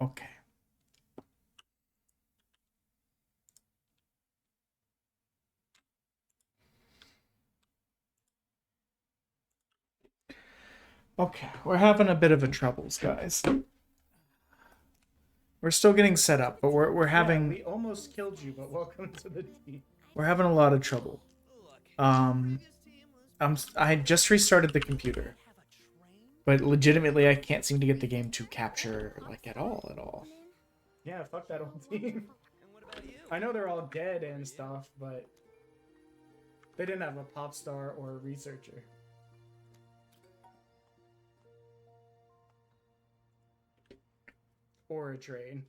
Okay. Okay, we're having a bit of a troubles, guys. We're still getting set up, but we're having we almost killed you, but welcome to the team. we're having a lot of trouble. I just restarted the computer, but legitimately I can't seem to get the game to capture like at all. Yeah, fuck that old team. I know they're all dead and stuff, but they didn't have a pop star or a researcher. Or a train.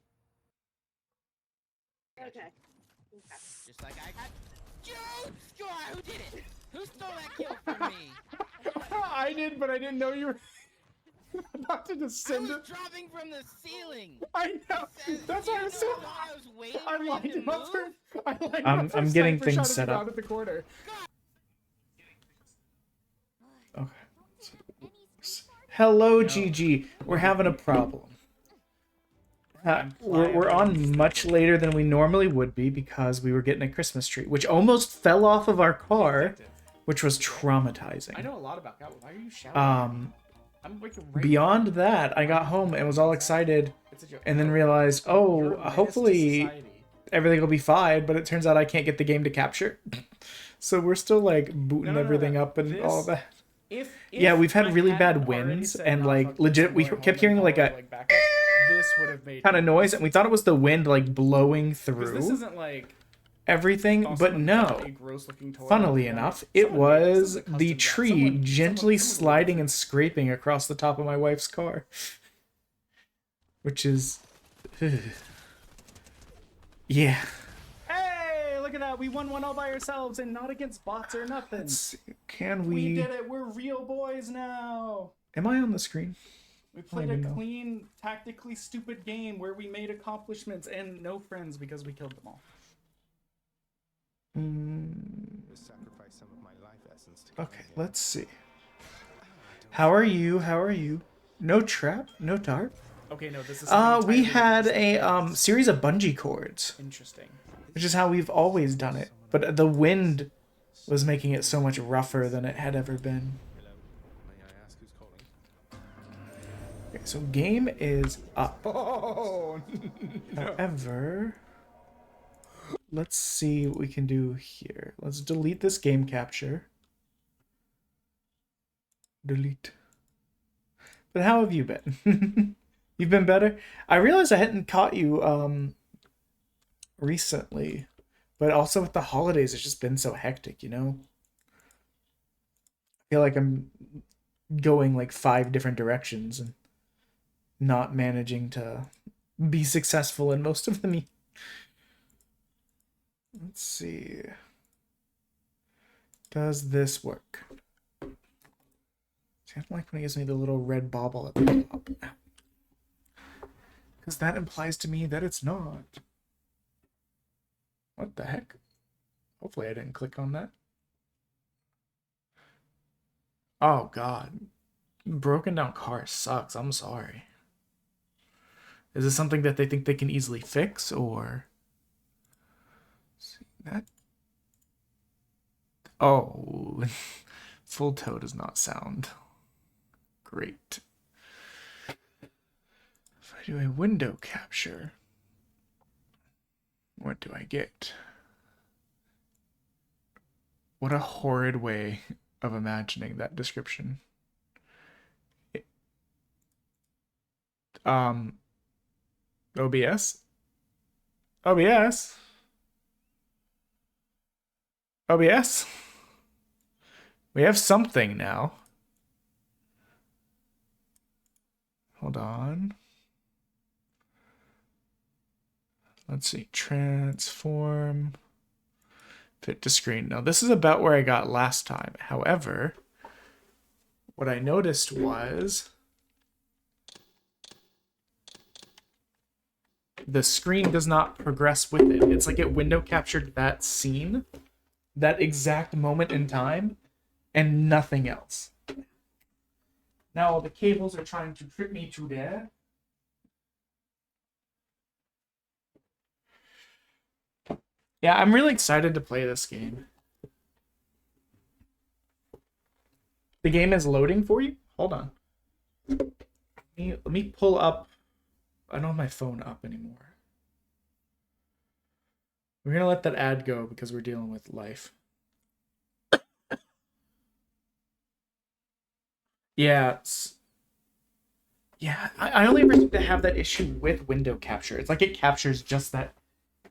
Okay. Just like I got you! Score! Who did it? Who stole that kill from me? I did, but I didn't know you were about to I descend was it. dropping from the ceiling. I know. That's why I was so. I was waiting I for you lined to him up move. for. I lined him I'm- up for I'm getting sniper things shot at the set up. ground at the corner. Okay. Hello, GG. We're having a problem. We're on much later than we normally would be because we were getting a Christmas tree, which almost fell off of our car, which was traumatizing. I know a lot about that. Why are you shouting? I'm like right Beyond that, I got home and was all excited, and then realized, oh, hopefully everything will be fine. But it turns out I can't get the game to capture, so we're still like booting everything up and all that. Yeah, we've had really bad winds and like legit. We kept hearing like a this would have made kind of noise, and we thought it was the wind like blowing through this isn't like everything, but no. Funnily enough, it was the tree gently sliding and scraping across the top of my wife's car. Which is... yeah. Hey, look at that. We won one all by ourselves and not against bots or nothing. Can We did it. We're real boys now. Am I on the screen? We played a clean, tactically stupid game where we made accomplishments and no friends because we killed them all. Okay, let's see. How are you? How are you? No trap? No tarp? Okay, no, this is we had a series of bungee cords. Interesting. Which is how we've always done it. But the wind was making it so much rougher than it had ever been. Okay, so game is up. Oh, no. However, let's see what we can do here. Let's delete this game capture. Delete. But how have you been? You've been better? I realized I hadn't caught you recently, but also with the holidays, it's just been so hectic, you know? I feel like I'm going like 5 different directions and not managing to be successful in most of them. Let's see. Does this work? See, I don't like when it gives me the little red bauble at the top. Because that implies to me that it's not. What the heck? Hopefully I didn't click on that. Oh god. Broken down car sucks. I'm sorry. Is this something that they think they can easily fix, or... See that? Oh. Full toe does not sound great. If I do a window capture, what do I get? What a horrid way of imagining that description. OBS? OBS? OBS? We have something now. Hold on. Let's see. Transform. Fit to screen. Now, this is about where I got last time. However, what I noticed was the screen does not progress with it. It's like it window captured that scene, that exact moment in time, and nothing else. Now all the cables are trying to trip me to there. Yeah, I'm really excited to play this game. The game is loading for you? Hold on. Let me pull up. I don't have my phone up anymore. We're going to let that ad go because we're dealing with life. Yeah. Yeah, I only ever seem to have that issue with window capture. It's like it captures just that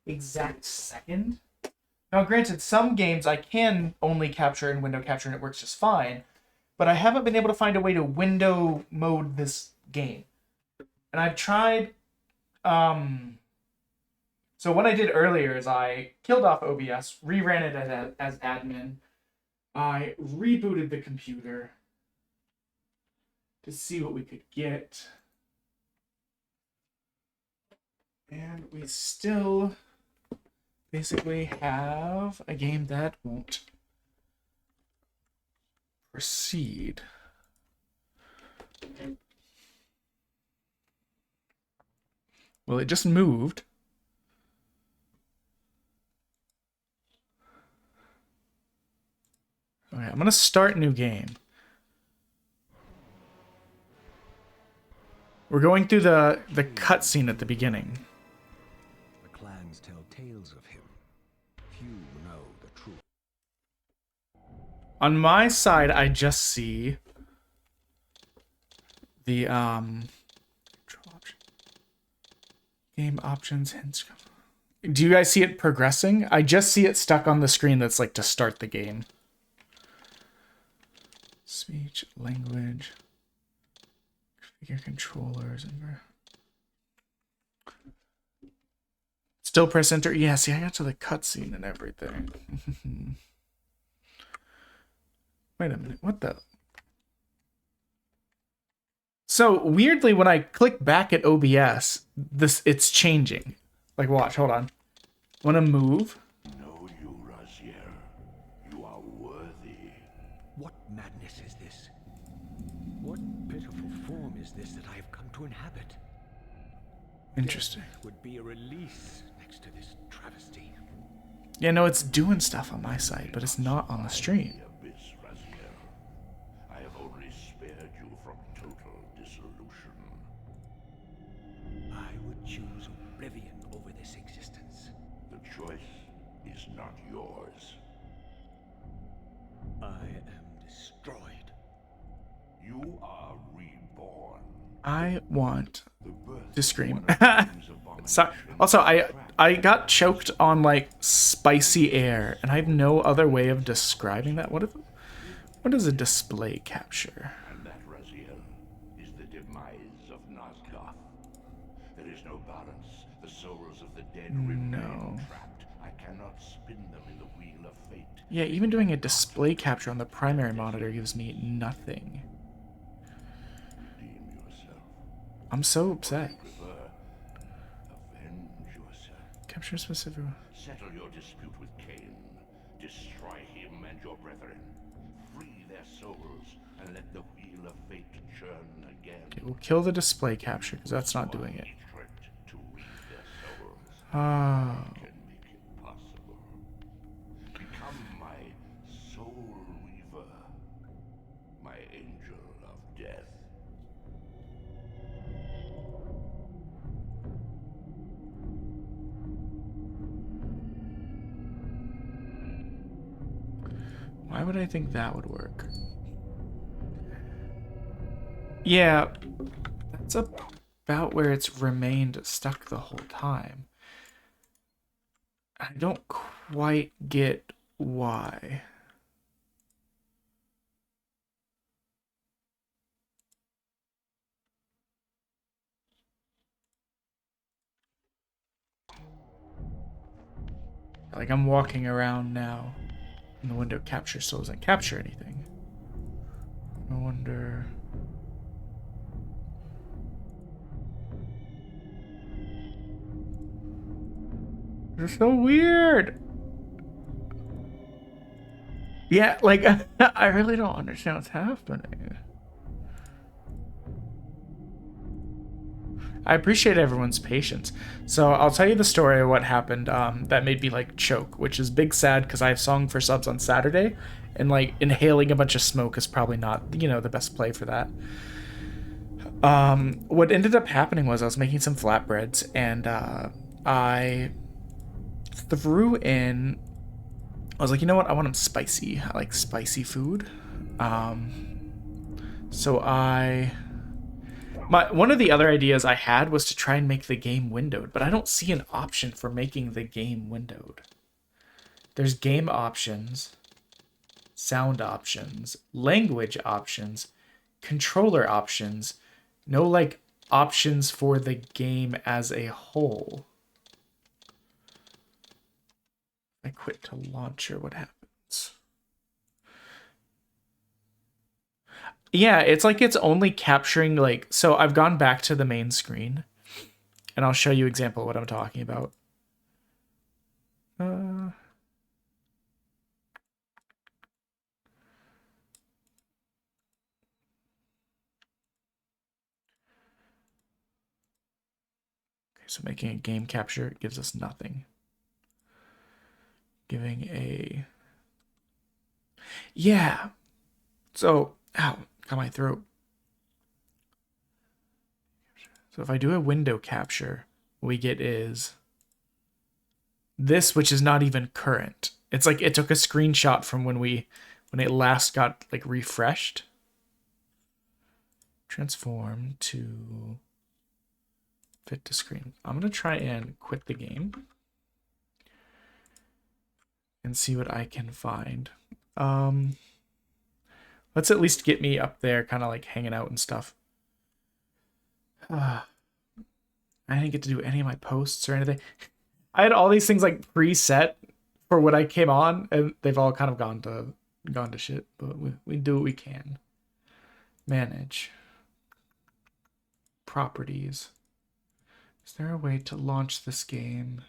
exact second. Now, granted, some games I can only capture in window capture and it works just fine, but I haven't been able to find a way to window mode this game. And I've tried. So what I did earlier is I killed off OBS, reran it as admin. I rebooted the computer to see what we could get. And we still basically have a game that won't proceed. Well, it just moved. Okay, I'm gonna start new game. We're going through the cutscene at the beginning. The clans tell tales of him. Few know the truth. On my side, I just see the game options hints. Do you guys see it progressing? I just see it stuck on the screen that's like to start the game. Speech, language, figure controllers, and still press enter. Yeah, see, I got to the cutscene and everything. Wait a minute, what the? So weirdly, when I click back at OBS, it's changing. Like, watch, hold on. Want to move? Know you, Raziel. You are worthy. What madness is this? What pitiful form is this that I have come to inhabit? Interesting. Death would be a release next to this travesty. Yeah, no, it's doing stuff on my side, but it's not on the stream. The abyss, Raziel. I have only spared you from total dissolution. I would choose oblivion over this existence. The choice is not yours. I am destroyed. You are reborn. I want The birth to scream. of one of Doom's Sorry. abominations Also, I trapped got choked on like spicy air, and I have no other way of describing that. What is a display capture? And that, Raziel, is the demise of Nosgoth. There is no balance. The souls of the dead remain trapped. I cannot spin them in the wheel of fate. Yeah, even doing a display capture on the primary monitor gives me nothing. Redeem yourself. I'm so upset. Prefer. Avenge yourself. Capture specific. Settle your dispute with Cain. Destroy him and your brethren. Free their souls and let the wheel of fate churn again. Okay, we'll kill the display capture because that's not doing it. Hatred to read their souls. Ah. Can make it possible. Become my soul weaver. My angel of death. Why would I think that would work? Yeah, that's about where it's remained stuck the whole time. I don't quite get why. Like, I'm walking around now, and the window capture still doesn't capture anything. I wonder... This is so weird! Yeah, like, I really don't understand what's happening. I appreciate everyone's patience. So I'll tell you the story of what happened that made me like choke, which is big sad because I have Song for Subs on Saturday, and like inhaling a bunch of smoke is probably not, you know, the best play for that. What ended up happening was I was making some flatbreads, and I threw in, I was like, you know what, I want them spicy. I like spicy food. So one of the other ideas I had was to try and make the game windowed, but I don't see an option for making the game windowed. There's game options, sound options, language options, controller options, no like options for the game as a whole. I quit to launcher, what happens? Yeah, it's like it's only capturing like, so I've gone back to the main screen and I'll show you an example of what I'm talking about. Okay, so making a game capture gives us nothing. Giving a, yeah. So, ow, got my throat. So if I do a window capture, what we get is this, which is not even current. It's like it took a screenshot from when it last got like refreshed. Transform to fit to screen. I'm gonna try and quit the game and see what I can find. Let's at least get me up there, kind of like hanging out and stuff. I didn't get to do any of my posts or anything. I had all these things like preset for when I came on, and they've all kind of gone to shit. But we do what we can. Manage properties. Is there a way to launch this game?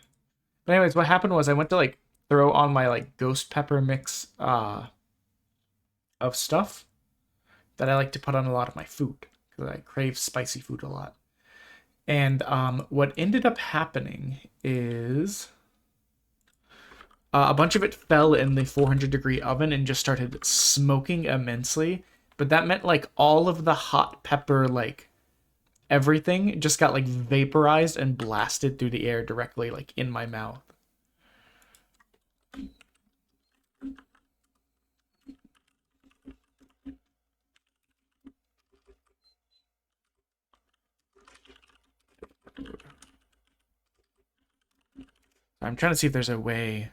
But anyways, what happened was I went to like throw on my like ghost pepper mix of stuff that I like to put on a lot of my food because I crave spicy food a lot. And what ended up happening is a bunch of it fell in the 400-degree oven and just started smoking immensely. But that meant like all of the hot pepper, like everything just got like vaporized and blasted through the air directly like in my mouth. I'm trying to see if there's a way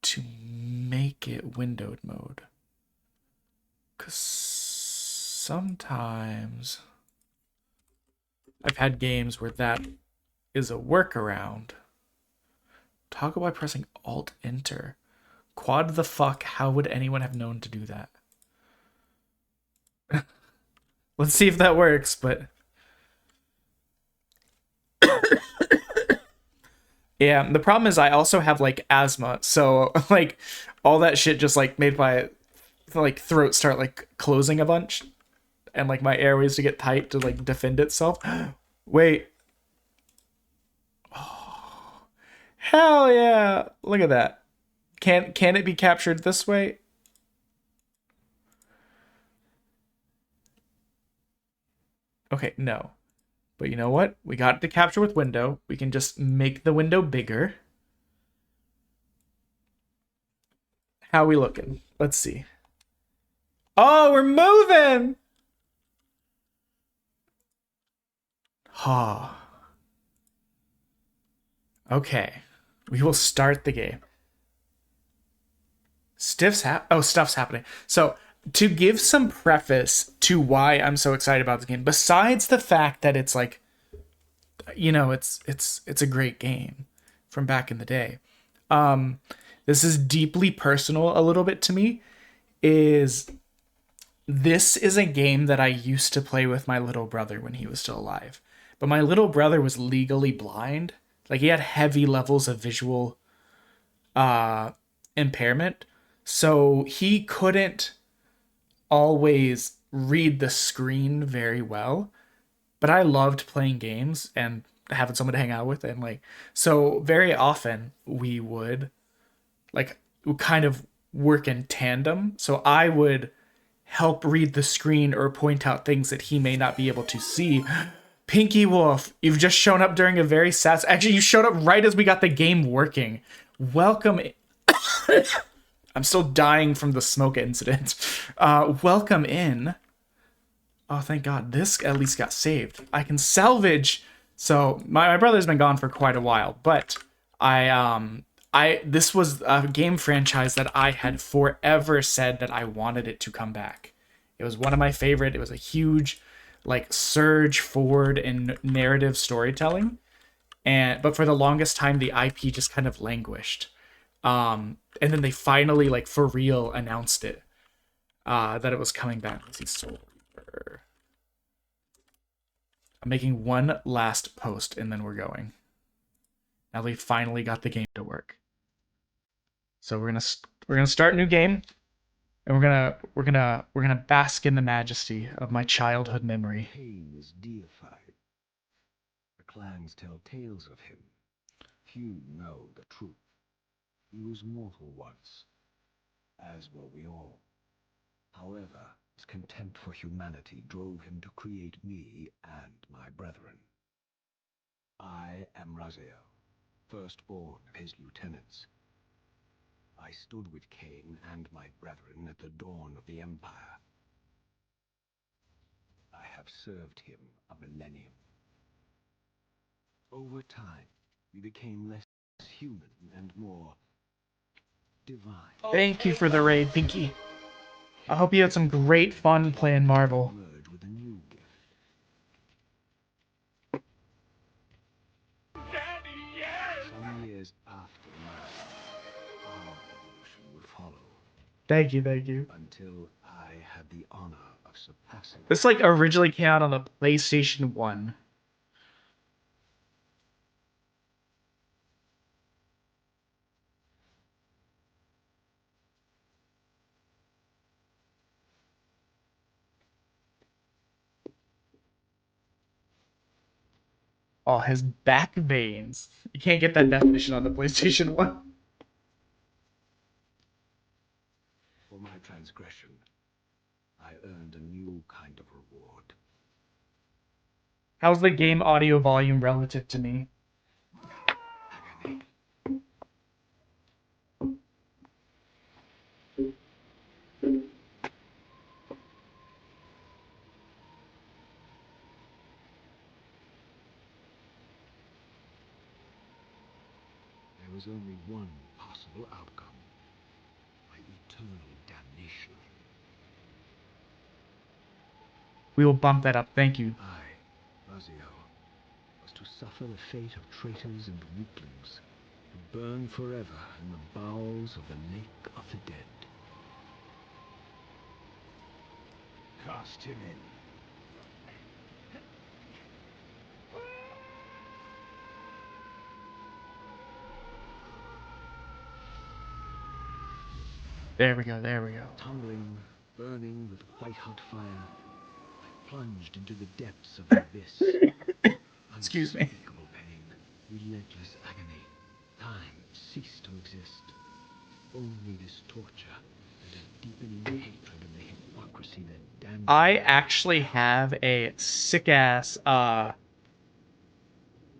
to make it windowed mode. Because sometimes I've had games where that is a workaround. Toggle by pressing Alt-Enter. Quad the fuck, how would anyone have known to do that? Let's see if that works, but... Yeah, the problem is I also have like asthma, so like all that shit just like made my like throat start like closing a bunch, and like my airways to get tight to like defend itself. Wait. Oh, hell yeah. Look at that. Can it be captured this way? Okay, no. But you know what? We got it to capture with window. We can just make the window bigger. How are we looking? Let's see. Oh, we're moving! Ha. Okay. We will start the game. Stuff's happening. So, to give some preface to why I'm so excited about the game, besides the fact that it's like, you know, it's a great game from back in the day. This is deeply personal a little bit to me. This is a game that I used to play with my little brother when he was still alive. But my little brother was legally blind. Like, he had heavy levels of visual impairment. So he couldn't always read the screen very well. but I loved playing games and having someone to hang out with, and like, so very often we would like kind of work in tandem. So I would help read the screen or point out things that he may not be able to see. Pinky Wolf, you've just shown up during a very sad... Actually, you showed up right as we got the game working. Welcome... I'm still dying from the smoke incident. Welcome in. Oh, thank God. This at least got saved. I can salvage... So, my brother's been gone for quite a while, but this was a game franchise that I had forever said that I wanted it to come back. It was one of my favorite. It was a huge like surge forward in narrative storytelling, but for the longest time the IP just kind of languished. And then they finally like for real announced it, that it was coming back. Let's see, Soul Reaper. I'm making one last post and then we're going. Now they finally got the game to work. So we're gonna start a new game, and we're gonna bask in the majesty of my childhood memory. Cain is deified. The clans tell tales of him. Few know the truth. He was mortal once, as were we all. However, his contempt for humanity drove him to create me and my brethren. I am Raziel, firstborn of his lieutenants. I stood with Cain and my brethren at the dawn of the Empire. I have served him a millennium. Over time, we became less human and more divine. Thank you for the raid, Pinky. I hope you had some great fun playing Marvel. Emerge with a new gift. Some years after mine, our evolution would follow. Thank you. Until I had the honor of surpassing. This like originally came out on the PlayStation 1. Oh, his back veins. You can't get that definition on the PlayStation 1. For my transgression, I earned a new kind of reward. How's the game audio volume relative to me? Agony. There was only one possible outcome. My eternal damnation. We will bump that up, thank you. I, Raziel, was to suffer the fate of traitors and weaklings, to burn forever in the bowels of the lake of the dead. Cast him in. There we go. Tumbling, burning with white-hot fire, I plunged into the depths of the abyss. Excuse me. Unspeakable pain, relentless agony. Time ceased to exist. Only this torture and a deepening hatred of the hypocrisy that damned. I actually have a sick-ass,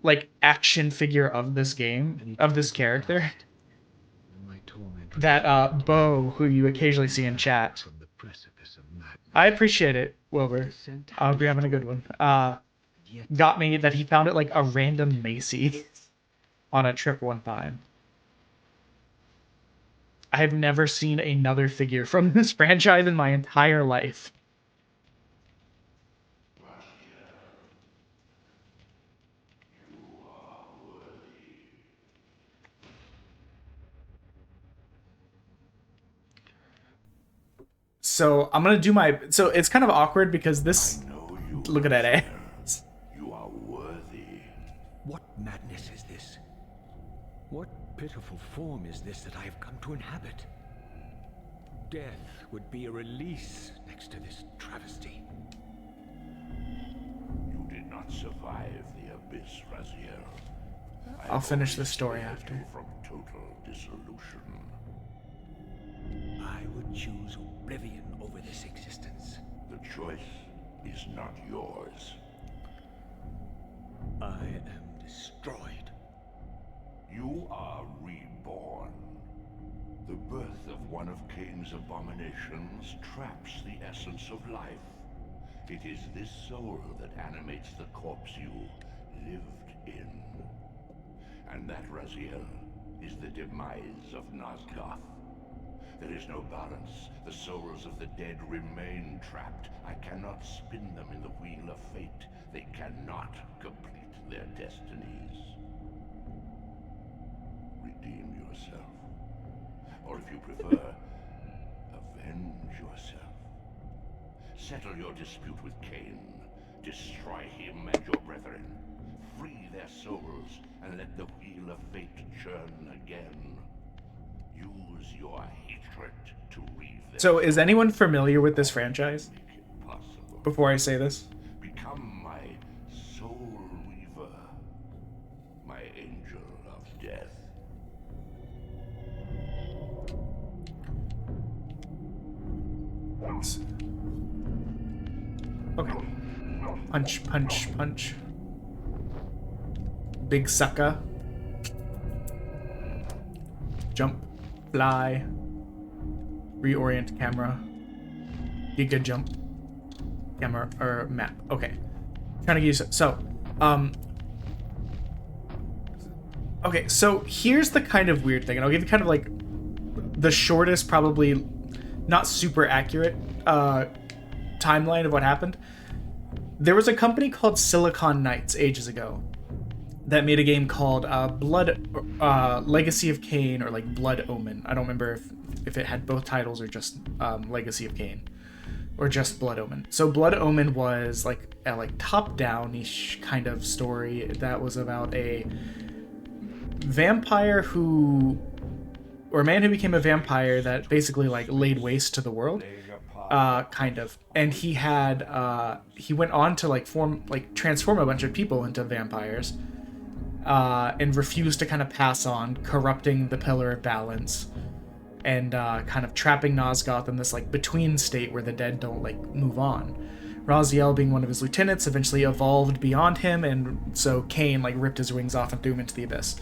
like, action figure of this game, of this character. That, Bo, who you occasionally see in chat. From the precipice of madness. I appreciate it, Wilbur. I hope you're having a good one. Got me that he found it like a random Macy's on a trip one time. I have never seen another figure from this franchise in my entire life. So I'm gonna do my. So it's kind of awkward because this. Look at that ass. You are worthy. What madness is this? What pitiful form is this that I have come to inhabit? Death would be a release next to this travesty. You did cannot survive the abyss, Raziel. I'll finish the story after. From total dissolution. I would choose oblivion over this existence. The choice is not yours. I am destroyed. You are reborn. The birth of one of Cain's abominations traps the essence of life. It is this soul that animates the corpse you lived in. And that, Raziel, is the demise of Nosgoth. There is no balance. The souls of the dead remain trapped. I cannot spin them in the wheel of fate. They cannot complete their destinies. Redeem yourself. Or if you prefer, avenge yourself. Settle your dispute with Cain. Destroy him and your brethren. Free their souls and let the wheel of fate churn again. Use your hatred to reave their So, is anyone familiar with this franchise? make it possible. Before I say this, Become my soul weaver, my angel of death. okay. Punch, punch, punch. Big sucker. Jump, fly, reorient camera, giga jump, camera or map. Okay, trying to use it. So, okay. So here's the kind of weird thing, and I'll give you kind of like the shortest, probably not super accurate timeline of what happened. There was a company called Silicon Knights ages ago that made a game called Legacy of Kain, or like Blood Omen. I don't remember if it had both titles or just Legacy of Kain, or just Blood Omen. So Blood Omen was like a top-down-ish kind of story that was about a vampire or a man who became a vampire that basically like laid waste to the world. Kind of, and he went on to transform a bunch of people into vampires, and refused to kind of pass on, corrupting the Pillar of Balance, and kind of trapping Nosgoth in this like between state where the dead don't like move on. Raziel, being one of his lieutenants, eventually evolved beyond him, and so Cain like ripped his wings off and threw him into the abyss,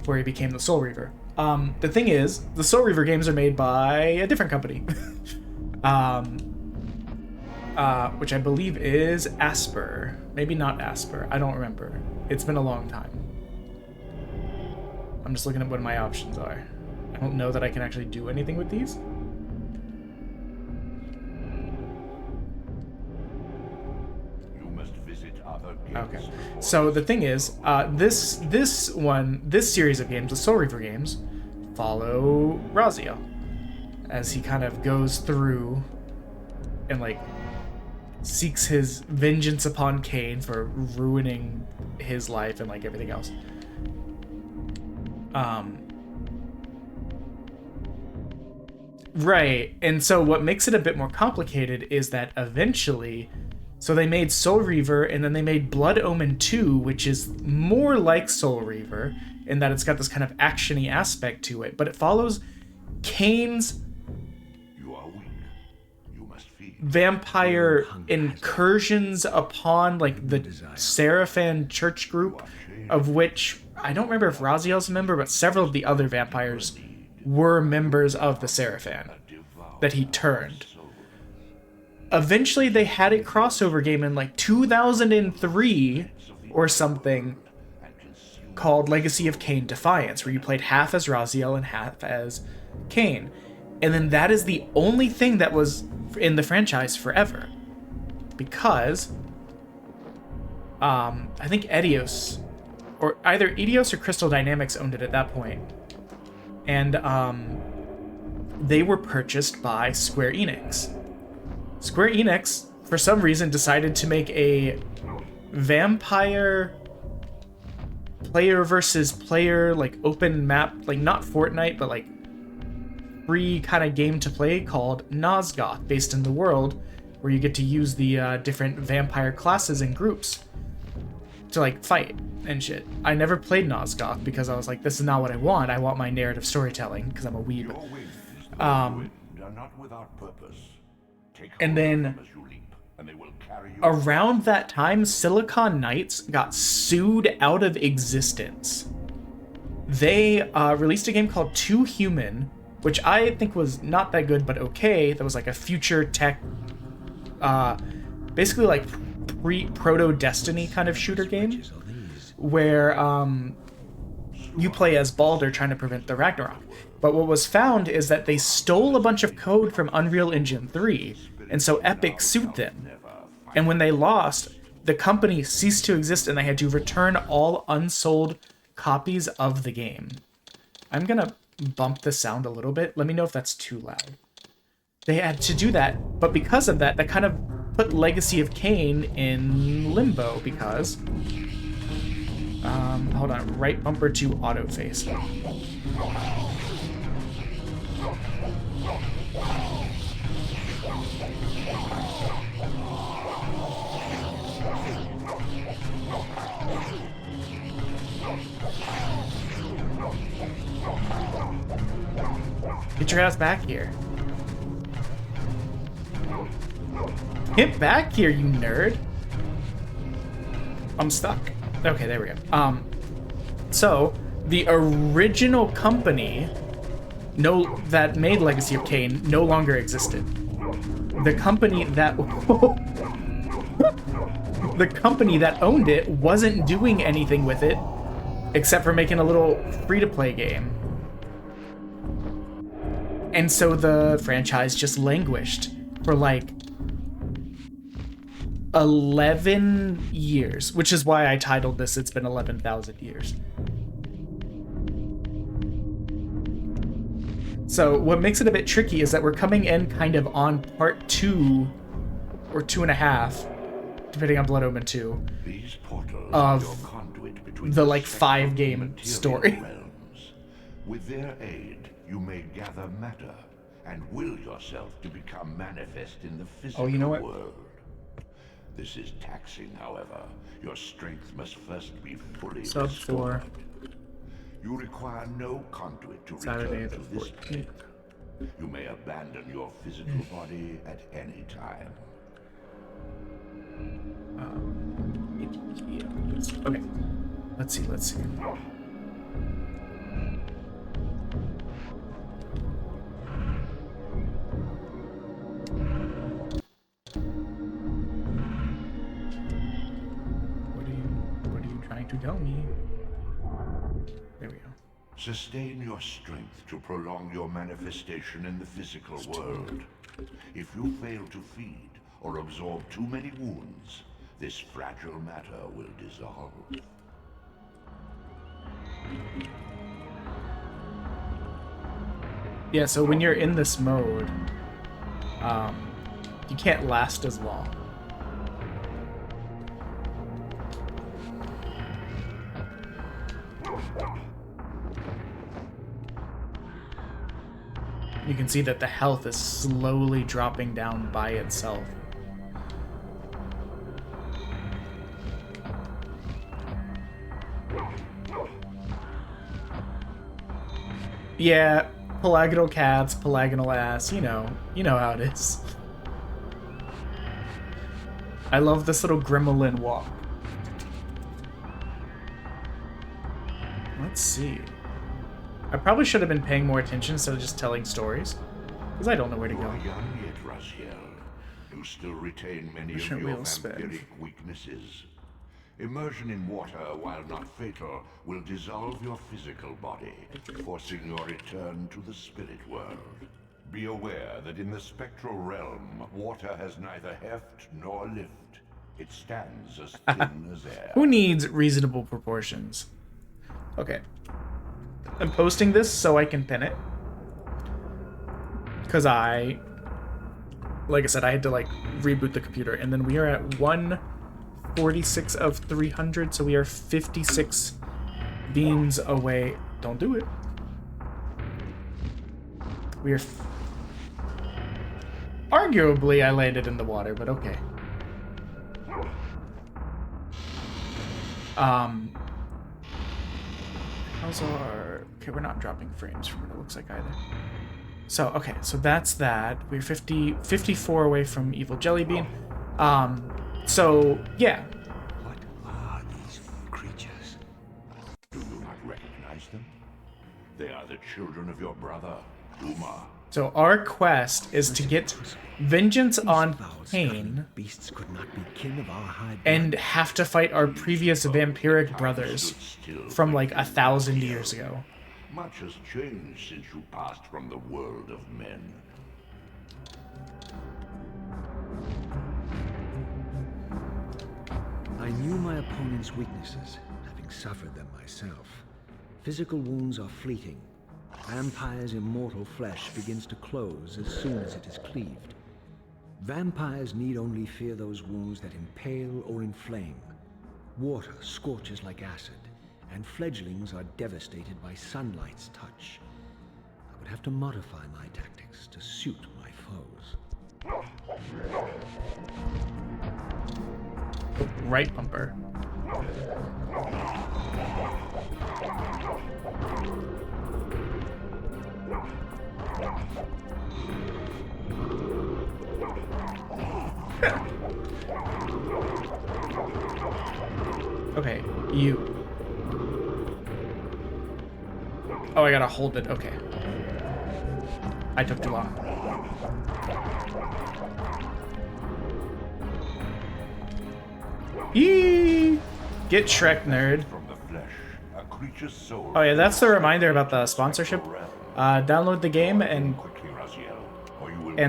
where he became the Soul Reaver. The thing is, the Soul Reaver games are made by a different company. Which I believe is Asper. Maybe not Asper. I don't remember. It's been a long time. I'm just looking at what my options are. I don't know that I can actually do anything with these. You must visit other gates. Okay. So the thing is, this series of games, the Soul Reaver games, follow Raziel as he kind of goes through and like seeks his vengeance upon Cain for ruining his life and like everything else. Right. And so what makes it a bit more complicated is that eventually, so they made Soul Reaver, and then they made Blood Omen 2, which is more like Soul Reaver in that it's got this kind of action-y aspect to it, but it follows Cain's You are weak. You must feed. vampire incursions upon like the Seraphan church group, of which I don't remember if Raziel's a member, but several of the other vampires were members of the Seraphan that he turned. Eventually they had a crossover game in like 2003 or something called Legacy of Kain Defiance, where you played half as Raziel and half as Cain. And then that is the only thing that was in the franchise forever. Because I think Eidos, or either Eidos or Crystal Dynamics owned it at that point. And they were purchased by Square Enix. Square Enix, for some reason, decided to make a vampire player versus player, like open map, like not Fortnite, but like free kind of game to play called Nosgoth, based in the world, where you get to use the different vampire classes and groups. to like fight and shit. I never played Nosgoth because I was like, this is not what I want. I want my narrative storytelling because I'm a weeb. Your wings, are not without purpose. Take And hold then of them as you leap, and they will carry you. around that time, Silicon Knights got sued out of existence. They released a game called Too Human, which I think was not that good, but okay. That was like a future tech, basically like proto Destiny kind of shooter game, where you play as Baldur trying to prevent the Ragnarok. But what was found is that they stole a bunch of code from Unreal Engine 3, and so Epic sued them. And when they lost, the company ceased to exist and they had to return all unsold copies of the game. I'm gonna bump the sound a little bit. Let me know if that's too loud. They had to do that, but because of that, that kind of put Legacy of Kain in limbo because... hold on, right bumper to auto face. Get your ass back here. Get back here, you nerd. I'm stuck. Okay, there we go. So the original company that made Legacy of Kain no longer existed. The company that the company that owned it wasn't doing anything with it except for making a little free-to-play game. And so the franchise just languished for like 11 years, which is why I titled this It's Been 11,000 Years. So what makes it a bit tricky is that we're coming in kind of on part 2 or 2.5, depending on Blood Omen 2, These portals of are your conduit between the like spectral 5-game and material story. realms. With their aid, you may gather matter and will yourself to become manifest in the physical you know what? world. This is taxing, however. Your strength must first be fully Sub restored. 4. You require no conduit to Saturday return the to this 14th. plane. You may abandon your physical body at any time. Okay. Let's see. What are you trying to tell me? There we go. Sustain your strength to prolong your manifestation in the physical world. If you fail to feed or absorb too many wounds, this fragile matter will dissolve. Yeah, so when you're in this mode, you can't last as long. You can see that the health is slowly dropping down by itself. Yeah, pelagonal cats, pelagonal ass, you know how it is. I love this little Gremlin walk. Let's see. I probably should have been paying more attention instead of just telling stories, because I don't know where to You go. are young yet, Raziel. You still retain many of Shouldn't your wheel spin. vampiric weaknesses. Immersion in water, while not fatal, will dissolve your physical body, forcing your return to the spirit world. Be aware that in the spectral realm, water has neither heft nor lift. It stands as thin as air. Who needs reasonable proportions? Okay. I'm posting this so I can pin it. Because like I said, I had to like reboot the computer, and then we are at 146 of 300, so we are 56 beams away. Don't do it. We are... Arguably, I landed in the water, but okay. How's our... Okay, we're not dropping frames from what it looks like either. So, okay, so that's that. We're 54 away from Evil Jellybean. So, yeah. What are these creatures? Do you not recognize them? They are the children of your brother, Uma. So our quest is to get vengeance on Cain Beasts could not be kin of our high blood. and have to fight our previous vampiric brothers from like 1,000 years ago. Much has changed since you passed from the world of men. I knew my opponent's weaknesses, having suffered them myself. Physical wounds are fleeting. Vampire's immortal flesh begins to close as soon as it is cleaved. Vampires need only fear those wounds that impale or inflame. Water scorches like acid, and fledglings are devastated by sunlight's touch. I would have to modify my tactics to suit my foes. Right bumper. Okay, you. Oh, I gotta hold it. Okay. I took too long. Yee! Get Shrek, nerd. From the flesh, a creature's soul. Oh yeah, that's the reminder about the sponsorship. Download the game and Quickly, Raziel, or you will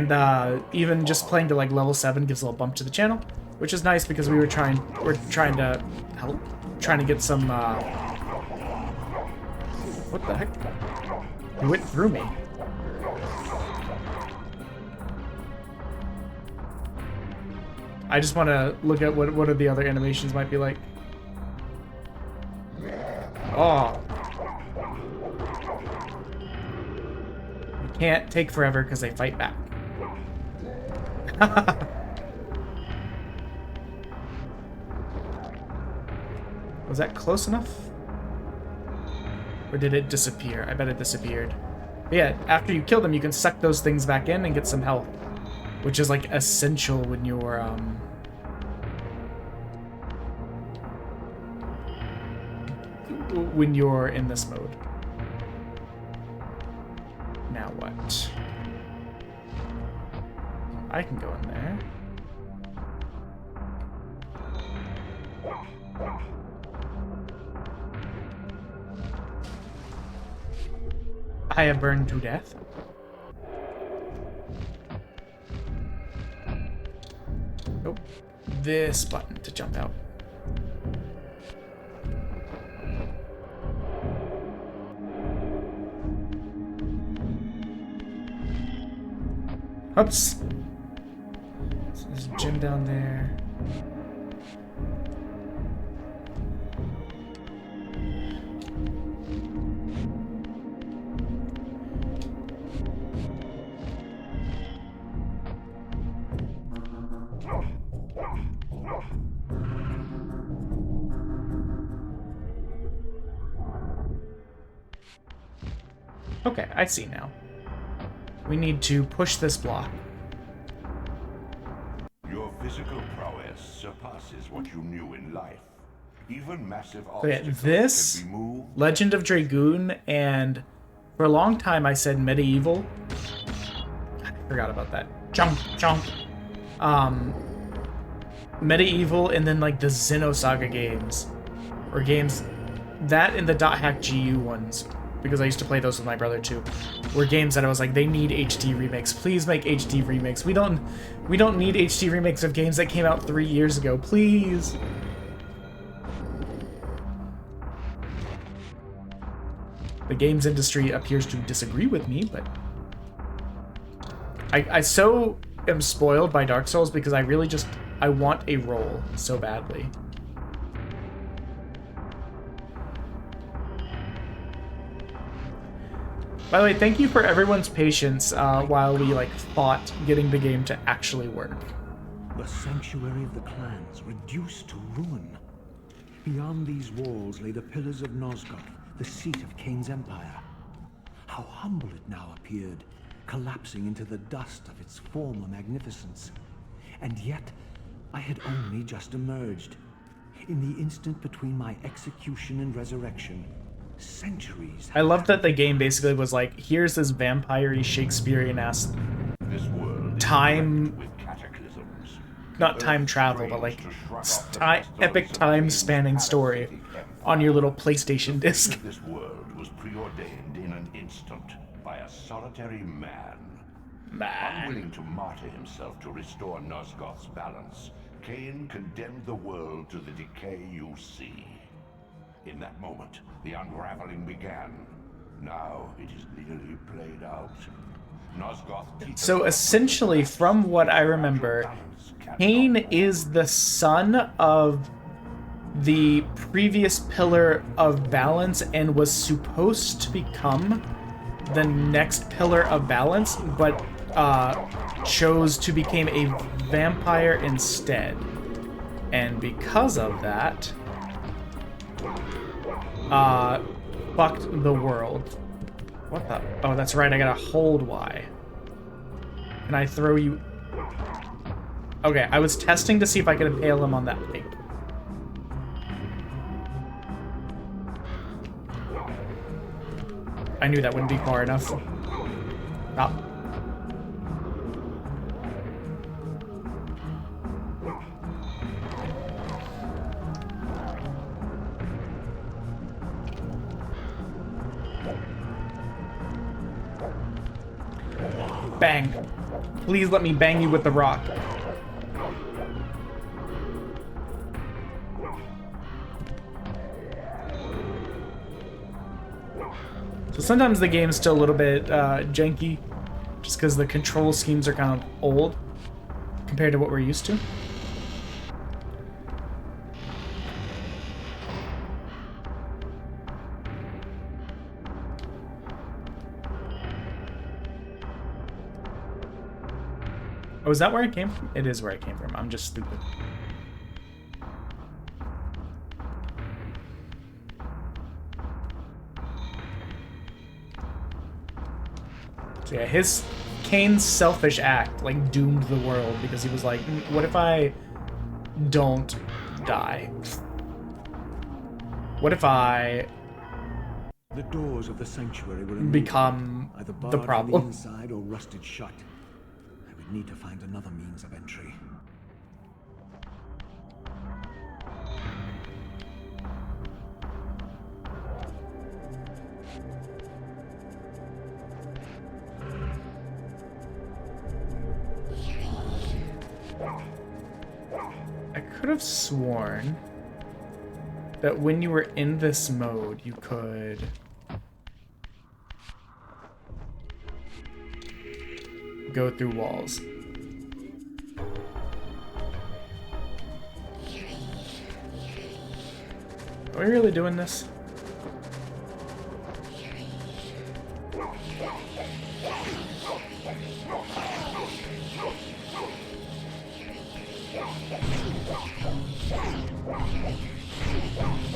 even just playing to like level 7 gives a little bump to the channel, which is nice because we're trying to help, trying to get some. What the heck? He went through me. I just want to look at what are the other animations might be like. Oh. You can't take forever because they fight back. Was that close enough? Or did it disappear? I bet it disappeared. But yeah, after you kill them, you can suck those things back in and get some health. Which is like essential when you're in this mode. Now what? I can go in there. I have burned to death. Oh, this button to jump out. Oops. So there's a gym down there. Okay, I see now. We need to push this block. Your physical prowess surpasses what you knew in life. Even massive Okay, obstacles this can be moved. Legend of Dragoon, and for a long time I said medieval. I forgot about that. Jump. Medieval, and then like the Xenosaga games, or games that and the .hack GU ones, because I used to play those with my brother too, were games that I was like, they need HD remakes. Please make HD remakes. We don't need HD remakes of games that came out 3 years ago. Please. The games industry appears to disagree with me, but I so am spoiled by Dark Souls because I really just, I want a role so badly. By the way, thank you for everyone's patience while we like fought getting the game to actually work. The sanctuary of the clans reduced to ruin. Beyond these walls lay the pillars of Nosgoth, the seat of Kain's empire. How humble it now appeared, collapsing into the dust of its former magnificence. And yet, I had only just emerged. In the instant between my execution and resurrection, centuries. I love that the game basically was like, here's this vampire-y Shakespearean-ass This world is time, with cataclysms. not time travel, but like epic time-spanning story on your little PlayStation disc. This world was preordained in an instant by a solitary man. Unwilling to martyr himself to restore Nosgoth's balance, Kain condemned the world to the decay you see. In that moment, the unraveling began. Now it is nearly played out. Nosgoth. So essentially, from what I remember, Kain is the son of the previous Pillar of Balance and was supposed to become the next Pillar of Balance, but chose to become a vampire instead. And because of that, fucked the world. What the? Oh, that's right, I gotta hold Y. Can I throw you? Okay, I was testing to see if I could impale him on that pig. I knew that wouldn't be far enough. Stop. Bang. Please let me bang you with the rock. So sometimes the game's still a little bit janky, just because the control schemes are kind of old compared to what we're used to. Oh, is that where I came from? It is where I came from. I'm just stupid. So yeah, Kain's selfish act, like, doomed the world because he was like, what if I don't die? What if I The doors of the sanctuary were become either the barred on problem? the inside or rusted shut. I would need to find another means of entry. I could have sworn that when you were in this mode, you could go through walls. Are we really doing this?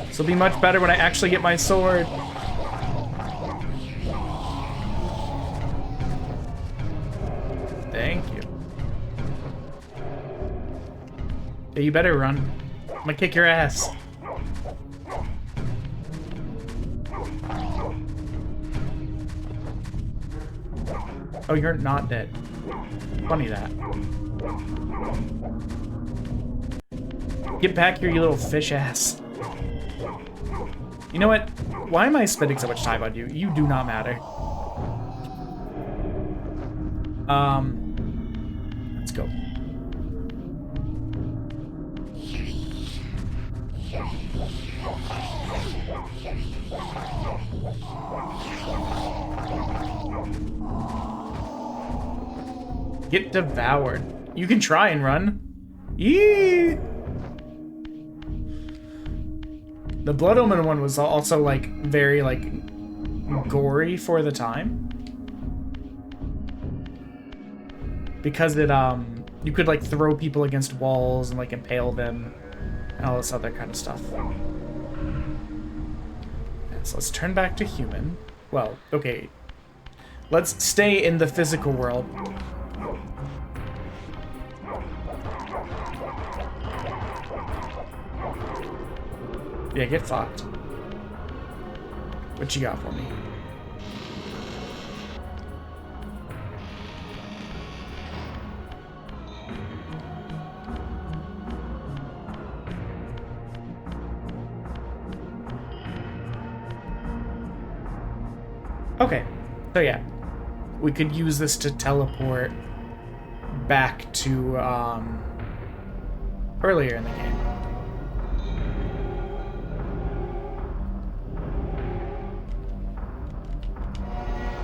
This will be much better when I actually get my sword. Thank you. Yeah, you better run. I'm gonna kick your ass. Oh, you're not dead. Funny that. Get back here, you little fish ass. You know what? Why am I spending so much time on you? You do not matter. Let's go. Get devoured. You can try and run. Yee! The Blood Omen one was also, like, very, like, gory for the time. Because it, you could, like, throw people against walls and, like, impale them and all this other kind of stuff. So let's turn back to human. Well, okay. Let's stay in the physical world. Yeah, get fucked. What you got for me? Okay, so yeah, we could use this to teleport back to earlier in the game.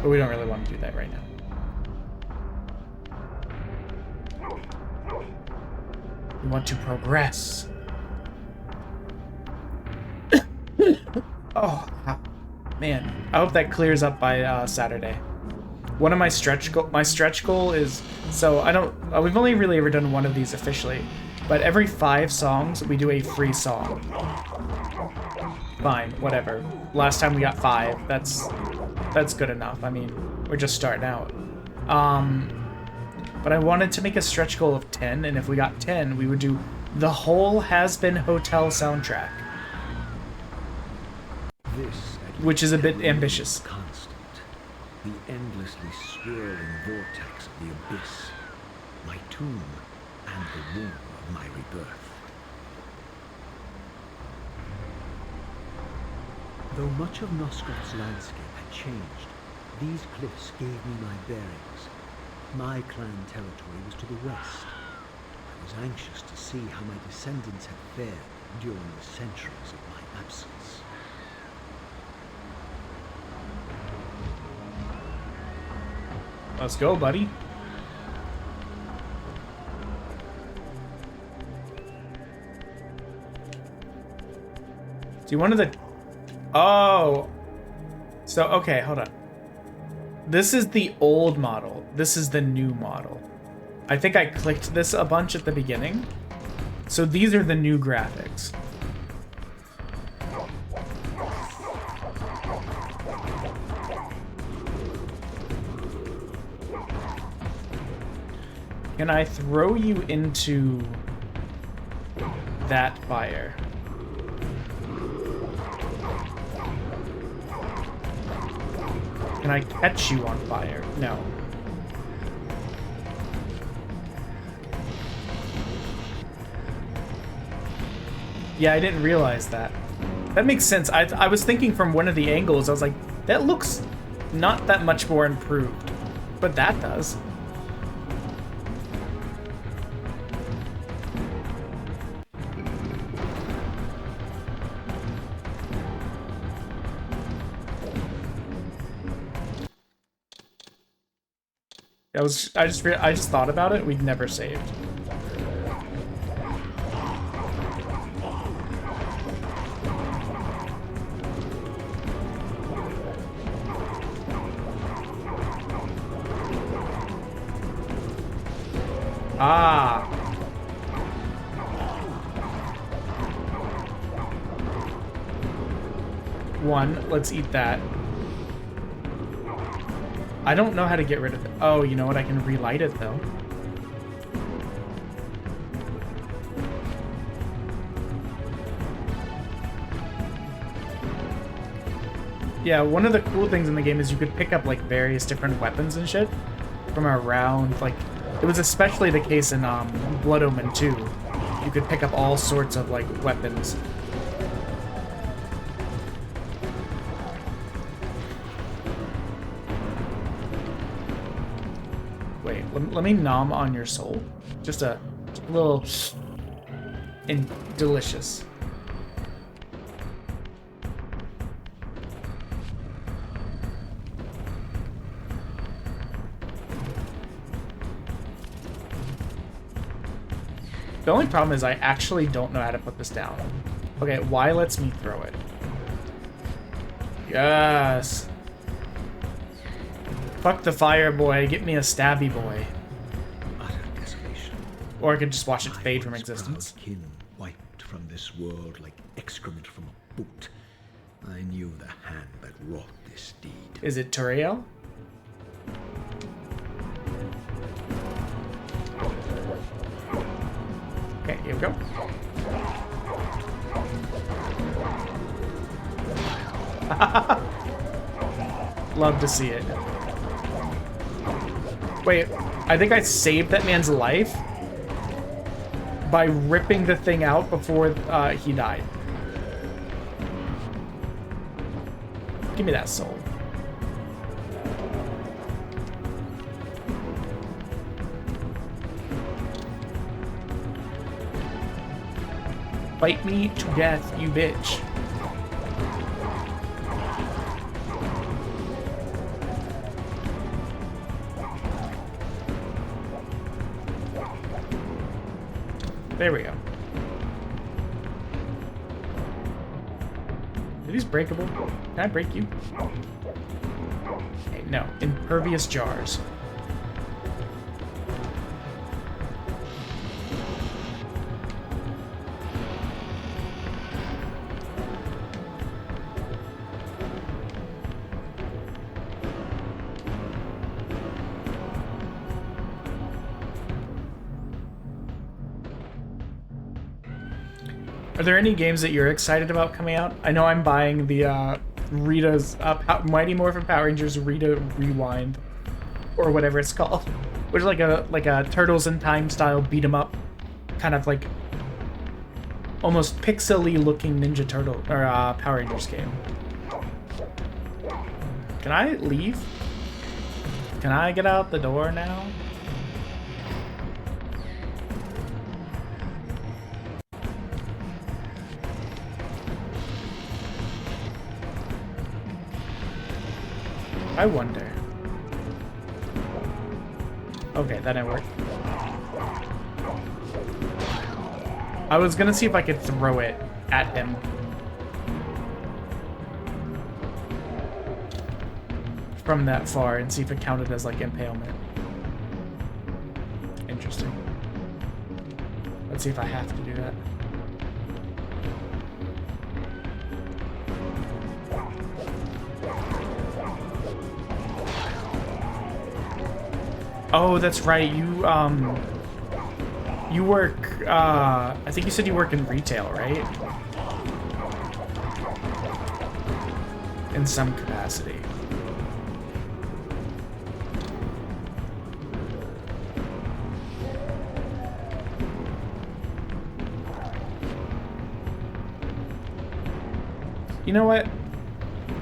But we don't really want to do that right now. We want to progress. Oh, man. I hope that clears up by Saturday. One of my stretch goal is, so I don't, we've only really ever done one of these officially, but every 5 songs we do a free song. Fine, whatever. Last time we got 5. That's good enough. I mean, we're just starting out. But I wanted to make a stretch goal of 10, and if we got 10, we would do the whole Has Been Hotel soundtrack. Which is a bit ambitious. Constant, the endlessly swirling vortex of the abyss, my tomb, and the womb of my rebirth. Though much of Nosgoth's landscape had changed, these cliffs gave me my bearings. My clan territory was to the west. I was anxious to see how my descendants had fared during the centuries of my absence. Let's go, buddy. Do you want the... Oh. So, okay, hold on. This is the old model. This is the new model. I think I clicked this a bunch at the beginning. So these are the new graphics. Can I throw you into that fire? Can I catch you on fire? No. Yeah, I didn't realize that. That makes sense. I was thinking from one of the angles, I was like, that looks not that much more improved. But that does. I just thought about it. We'd never saved. Ah. One. Let's eat that. I don't know how to get rid of it. Oh, you know what? I can relight it, though. Yeah, one of the cool things in the game is you could pick up, like, various different weapons and shit from around, like... It was especially the case in, Blood Omen 2. You could pick up all sorts of, like, weapons. Let me nom on your soul. Just a little... delicious. The only problem is I actually don't know how to put this down. Okay, Y lets me throw it. Yes! Fuck the fire boy, get me a stabby boy. Or I could just watch it fade from existence. Kin wiped from this world like excrement from a boot. I knew the hand that wrought this deed. Is it Turiel? Okay, here we go. Love to see it. Wait, I think I saved that man's life by ripping the thing out before he died. Give me that soul. Fight me to death, you bitch. There we go. Are these breakable? Can I break you? Okay, no. Impervious jars. Are there any games that you're excited about coming out? I know I'm buying the Rita's Mighty Morphin Power Rangers Rita Rewind, or whatever it's called, which is like a Turtles in Time style beat 'em up, kind of like almost pixely looking Ninja Turtle or Power Rangers game. Can I leave? Can I get out the door now? I wonder. Okay, that didn't work. I was gonna see if I could throw it at him. From that far and see if it counted as like impalement. Interesting. Let's see if I have to do that. Oh, that's right. You work, I think you said you work in retail, right? In some capacity. You know what?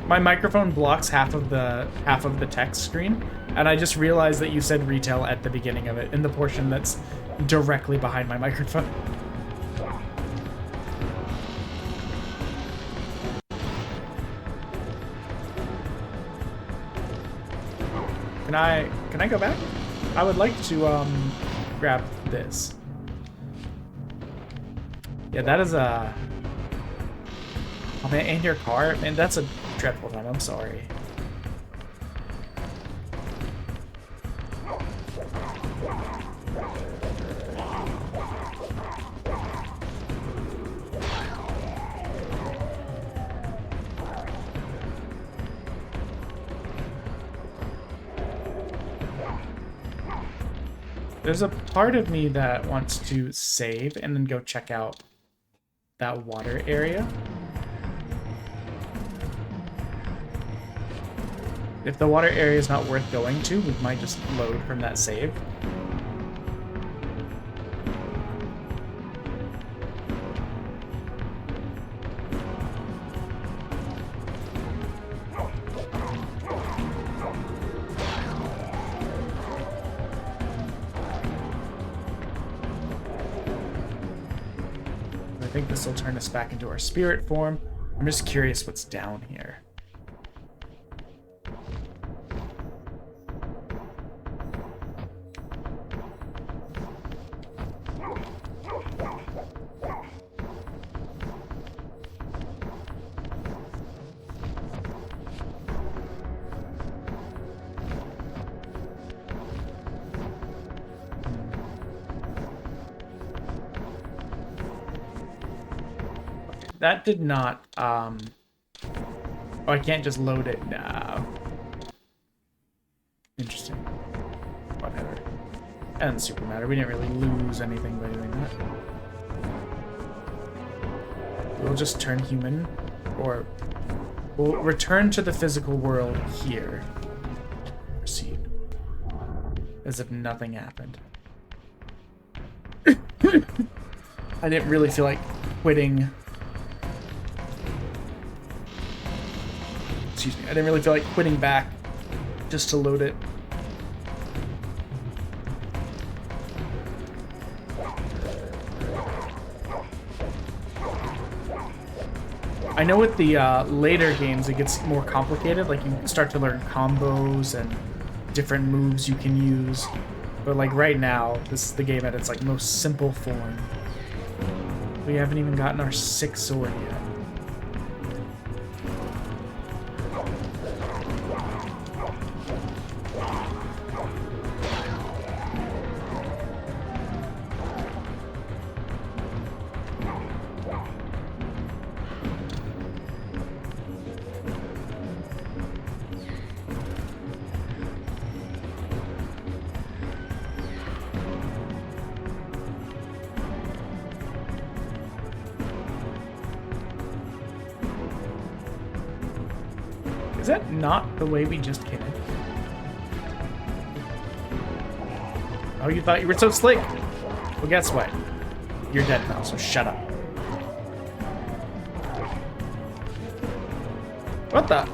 My microphone blocks half of the text screen, and I just realized that you said retail at the beginning of it, in the portion that's directly behind my microphone. Can I go back? I would like to grab this. Yeah, that is a. Oh man, in your car, man, that's a dreadful time. I'm sorry. There's a part of me that wants to save and then go check out that water area. If the water area is not worth going to, we might just load from that save. I think this will turn us back into our spirit form. I'm just curious what's down here. That did not Oh, I can't just load it. No. Interesting. Whatever. And super matter. We didn't really lose anything by doing that. We'll just turn human, or we'll return to the physical world here. Proceed. As if nothing happened. I didn't really feel like quitting. Excuse me. I didn't really feel like quitting back just to load it. I know with the later games it gets more complicated, like you start to learn combos and different moves you can use. But like right now, this is the game at its like most simple form. We haven't even gotten our 6th sword yet. Is that not the way we just came? Oh, you thought you were so slick? Well, guess what? You're dead now, so shut up. What the?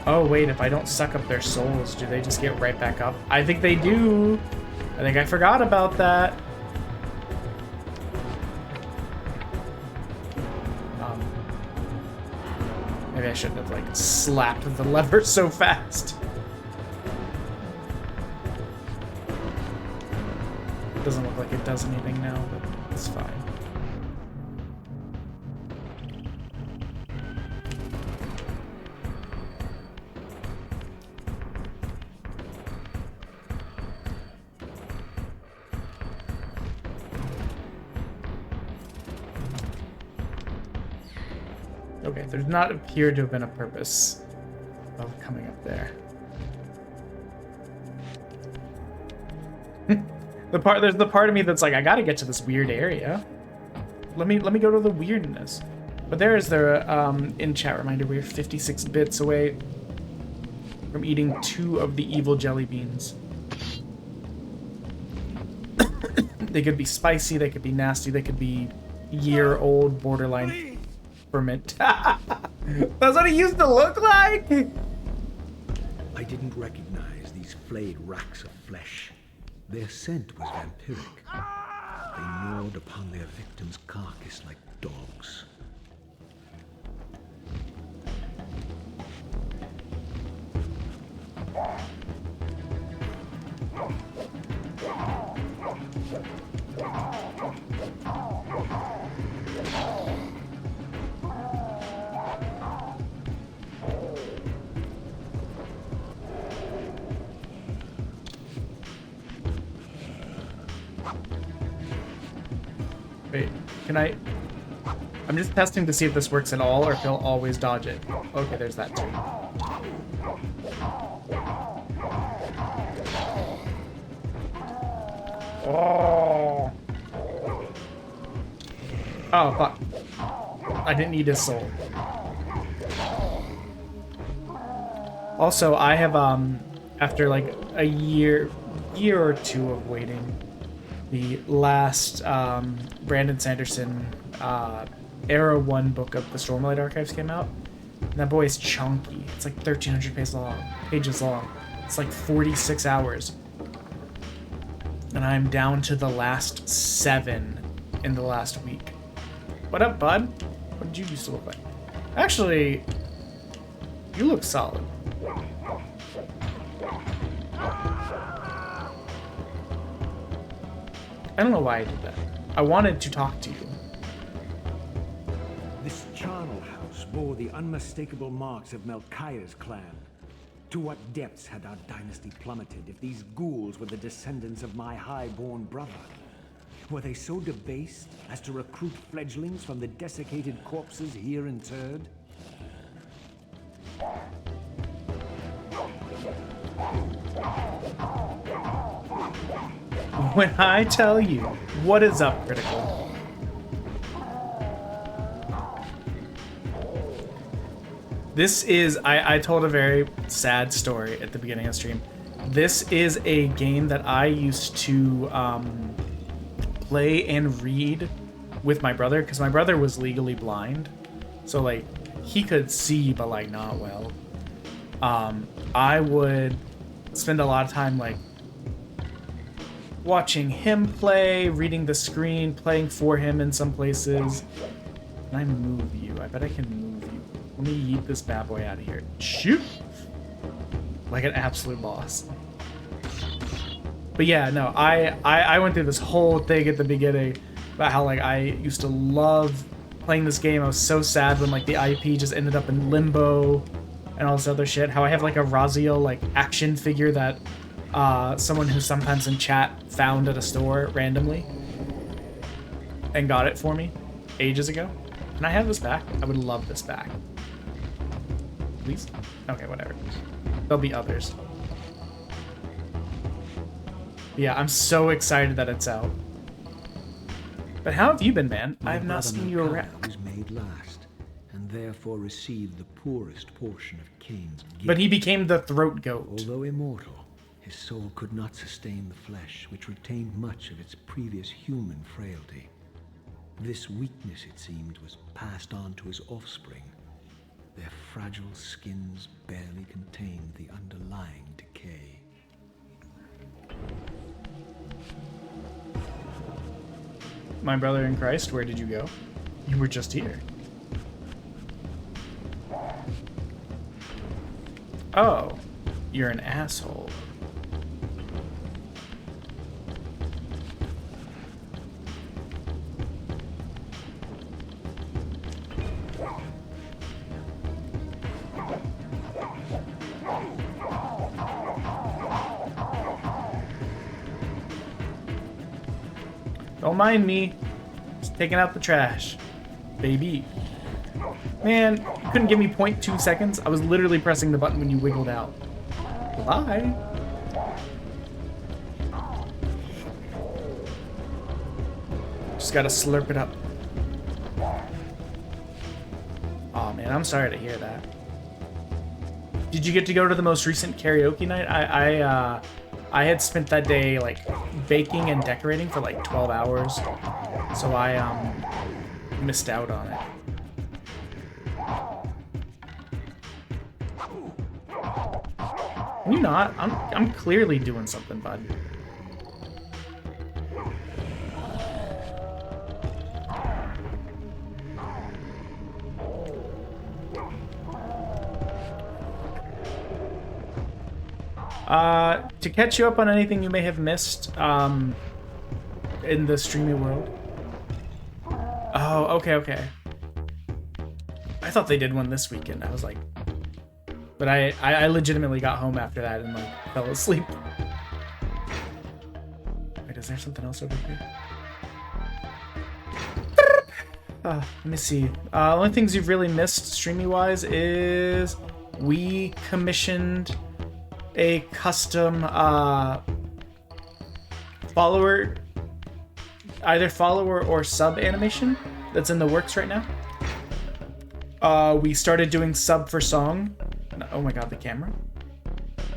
Oh, wait, if I don't suck up their souls, do they just get right back up? I think they do. I think I forgot about that. Maybe I shouldn't have, like, slapped the lever so fast. Doesn't look like it does anything now, but it's fine. Okay, there's not appeared to have been a purpose of coming up there. There's the part of me that's like, I gotta get to this weird area. Let me go to the weirdness. But there is their in chat reminder, we're 56 bits away from eating 2 of the evil jelly beans. They could be spicy, they could be nasty, they could be year-old borderline ferment. That's what it used to look like. I didn't recognize these flayed racks of flesh. Their scent was vampiric. They gnawed upon their victim's carcass like dogs. Wait, can I... I'm just testing to see if this works at all or if he'll always dodge it. Okay, there's that too. Oh. Oh, fuck. I didn't need his soul. Also, I have, after like a year or two of waiting, the last Brandon Sanderson Era 1 book of the Stormlight Archives came out. And that boy is chunky. It's like 1,300 pages long. It's like 46 hours. And I'm down to the last 7 in the last week. What up, bud? What did you used to look like? Actually, you look solid. I don't know why I did that. I wanted to talk to you. This charnel house bore the unmistakable marks of Melchiah's clan. To what depths had our dynasty plummeted if these ghouls were the descendants of my high-born brother? Were they so debased as to recruit fledglings from the desiccated corpses here interred? When I tell you, what is up, Critical? This is, I told a very sad story at the beginning of the stream. This is a game that I used to play and read with my brother, because my brother was legally blind. So, like, he could see, but, like, not well. I would spend a lot of time, like, watching him play, reading the screen, playing for him in some places. Can I move you? I bet I can move you. Let me yeet this bad boy out of here. Shoot! Like an absolute boss. But yeah, no, I went through this whole thing at the beginning about how, like, I used to love playing this game. I was so sad when, like, the IP just ended up in limbo and all this other shit. How I have, like, a Raziel, like, action figure that someone who's sometimes in chat found at a store randomly and got it for me ages ago. Can I have this back? I would love this back. Please? Okay, whatever. There'll be others. Yeah, I'm so excited that it's out. But how have you been, man? I have not seen you around. Was made last, and therefore received the poorest portion of Cain's gift. But he became the throat goat. Although immortal, his soul could not sustain the flesh, which retained much of its previous human frailty. This weakness, it seemed, was passed on to his offspring. Their fragile skins barely contained the underlying decay. My brother in Christ, where did you go? You were just here. Oh, you're an asshole. Don't mind me. Just taking out the trash. Baby. Man, you couldn't give me 0.2 seconds? I was literally pressing the button when you wiggled out. Bye. Just gotta slurp it up. Oh man, I'm sorry to hear that. Did you get to go to the most recent karaoke night? I had spent that day like baking and decorating for like 12 hours, so I missed out on it. Can you not? I'm clearly doing something, bud. To catch you up on anything you may have missed in the streaming world. Oh, okay. I thought they did one this weekend. I was like, but I legitimately got home after that and like fell asleep. Wait, is there something else over here? Let me see. Only things you've really missed streaming wise is we commissioned a custom either follower or sub animation that's in the works right now. We started doing sub for song. Oh my god, the camera.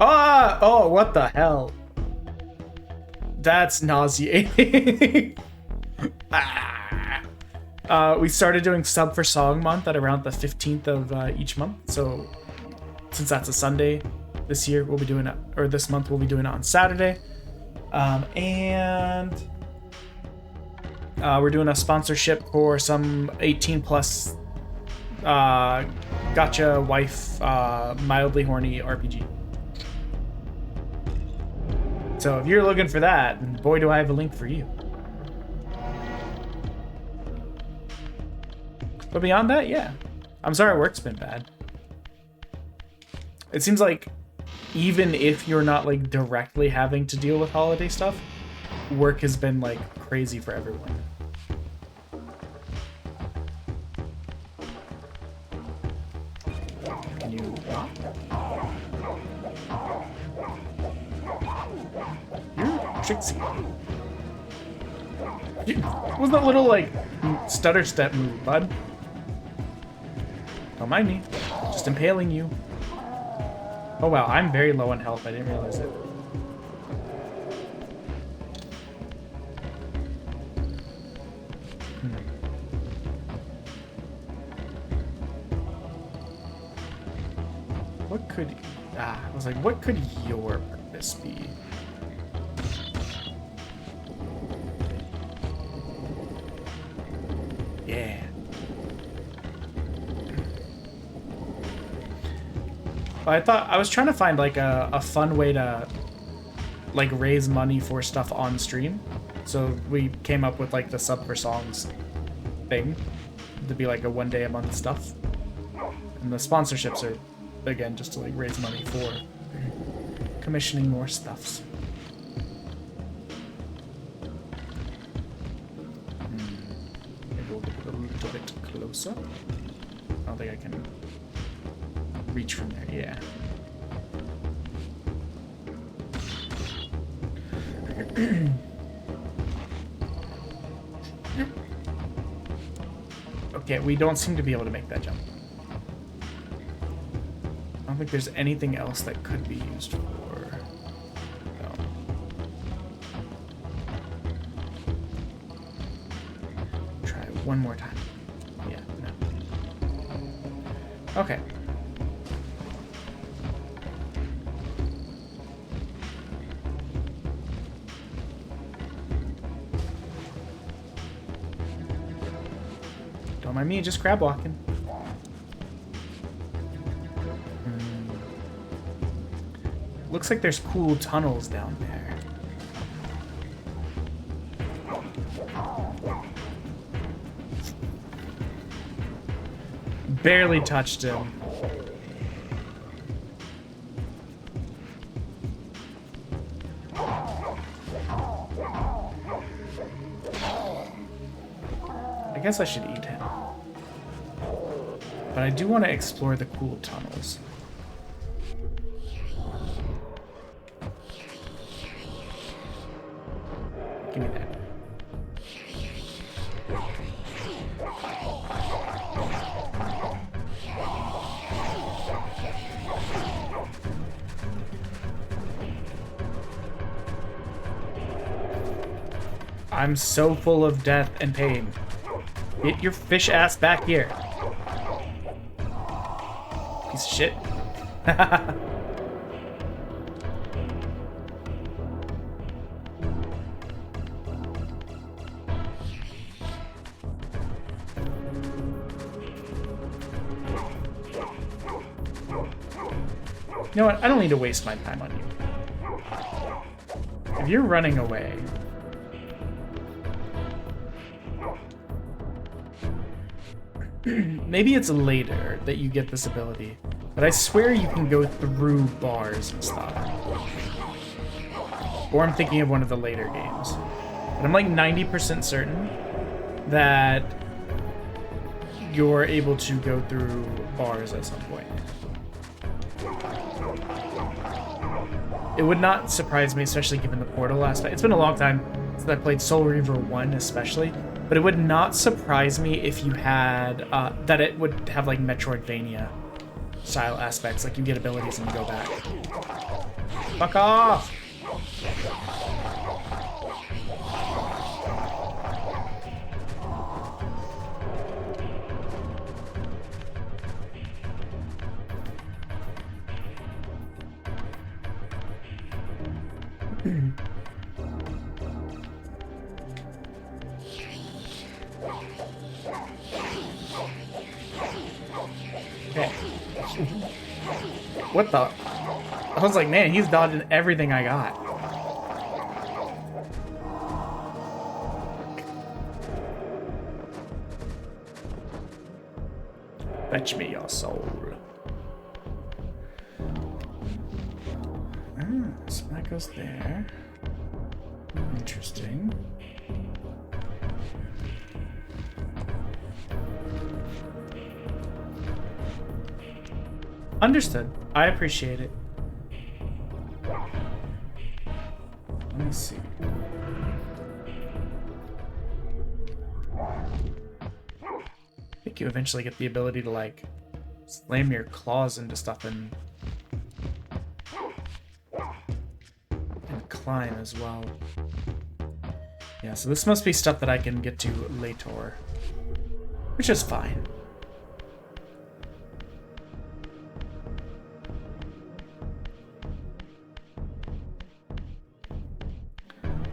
Oh, what the hell? That's nauseating. We started doing sub for song month at around the 15th of each month. So since that's a Sunday, this year we'll be doing it, or this month we'll be doing it on Saturday. And we're doing a sponsorship for some 18 plus gotcha wife mildly horny RPG. So if you're looking for that, boy do I have a link for you. But beyond that, yeah. I'm sorry work's been bad. It seems like even if you're not like directly having to deal with holiday stuff, work has been like crazy for everyone. Can you walk? You're Trixie. What was that little like stutter step move, bud? Don't mind me. Just impaling you. Oh wow, I'm very low on health. I didn't realize it. What could... I was like, what could your purpose be? Yeah. I was trying to find like a fun way to like raise money for stuff on stream. So we came up with like the sub for songs thing to be like a 1 day a month stuff. And the sponsorships are again just to like raise money for commissioning more stuffs. Maybe we'll get a little bit closer. I don't think I can reach from there, yeah. Okay, we don't seem to be able to make that jump. I don't think there's anything else that could be used for... No. Try it one more time. Yeah, no. Okay. Don't mind me, just crab walking. Looks like there's cool tunnels down there. Barely touched him. I guess I should eat him. But I do want to explore the cool tunnels. Give me that. I'm so full of death and pain. Get your fish ass back here. Piece of shit. You know what? I don't need to waste my time on you. If you're running away... Maybe it's later that you get this ability, but I swear you can go through bars and stuff. Or I'm thinking of one of the later games. But I'm like 90% certain that you're able to go through bars at some point. It would not surprise me, especially given the Portal aspect. It's been a long time since I played Soul Reaver 1 especially, but it would not surprise me if you had, that it would have like Metroidvania style aspects, like you get abilities and you go back. Fuck off! Okay. What the? I was like, man, he's dodging everything I got. Fetch me your soul. So that goes there. Interesting. Understood. I appreciate it. Let me see. I think you eventually get the ability to, like, slam your claws into stuff and climb as well. Yeah, so this must be stuff that I can get to later, which is fine.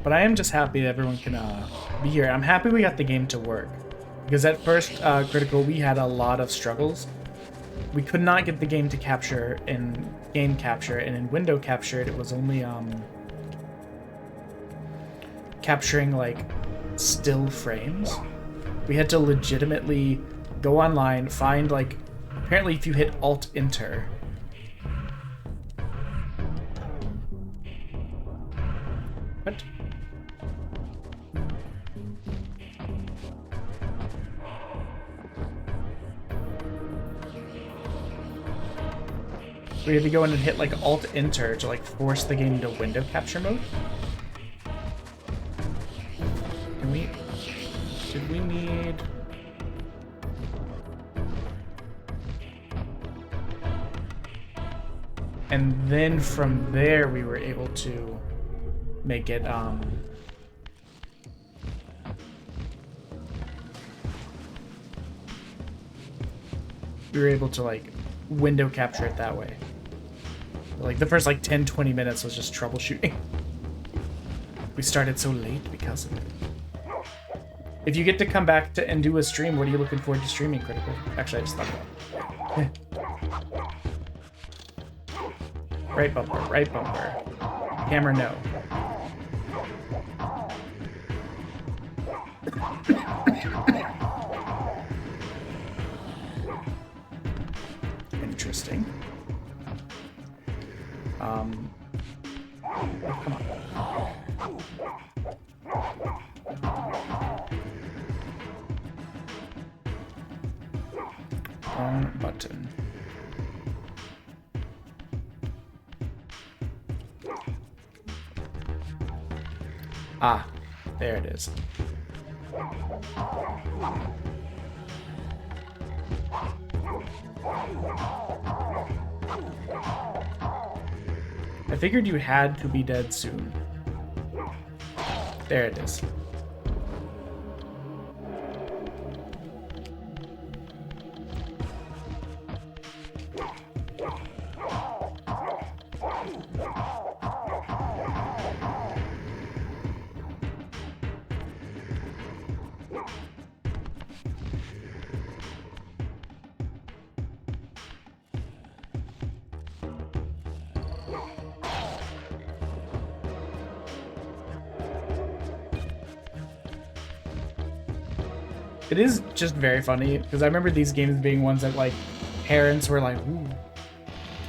But I am just happy that everyone can be here. I'm happy we got the game to work. Because at first, Critical, we had a lot of struggles. We could not get the game to capture in game capture, and in window captured, it was only capturing like still frames. We had to legitimately go online, find like, apparently if you hit Alt-Enter, what? We had to go in and hit like Alt-Enter to like force the game into window capture mode. Can we... Did we need... And then from there we were able to make it, we were able to like window capture it that way. Like the first like 10-20 minutes was just troubleshooting. We started so late because of it. If you get to come back to and do a stream, what are you looking forward to streaming, Critical? Actually, I just thought that. Right bumper, right bumper. Camera, no. Interesting. Oh, come on. Wrong button. Ah, there it is. I figured you had to be dead soon. There it is. It is just very funny, because I remember these games being ones that, like, parents were like, ooh,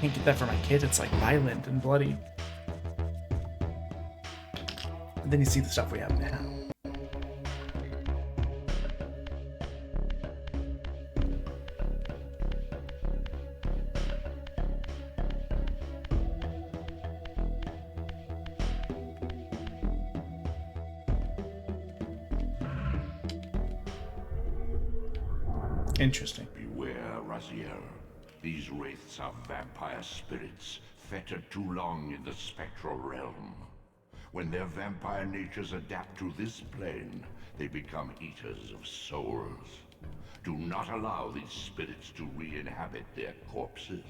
can't get that for my kid, it's, like, violent and bloody. And then you see the stuff we have now. Interesting. Beware, Raziel. These wraiths are vampire spirits, fettered too long in the spectral realm. When their vampire natures adapt to this plane, they become eaters of souls. Do not allow these spirits to re-inhabit their corpses.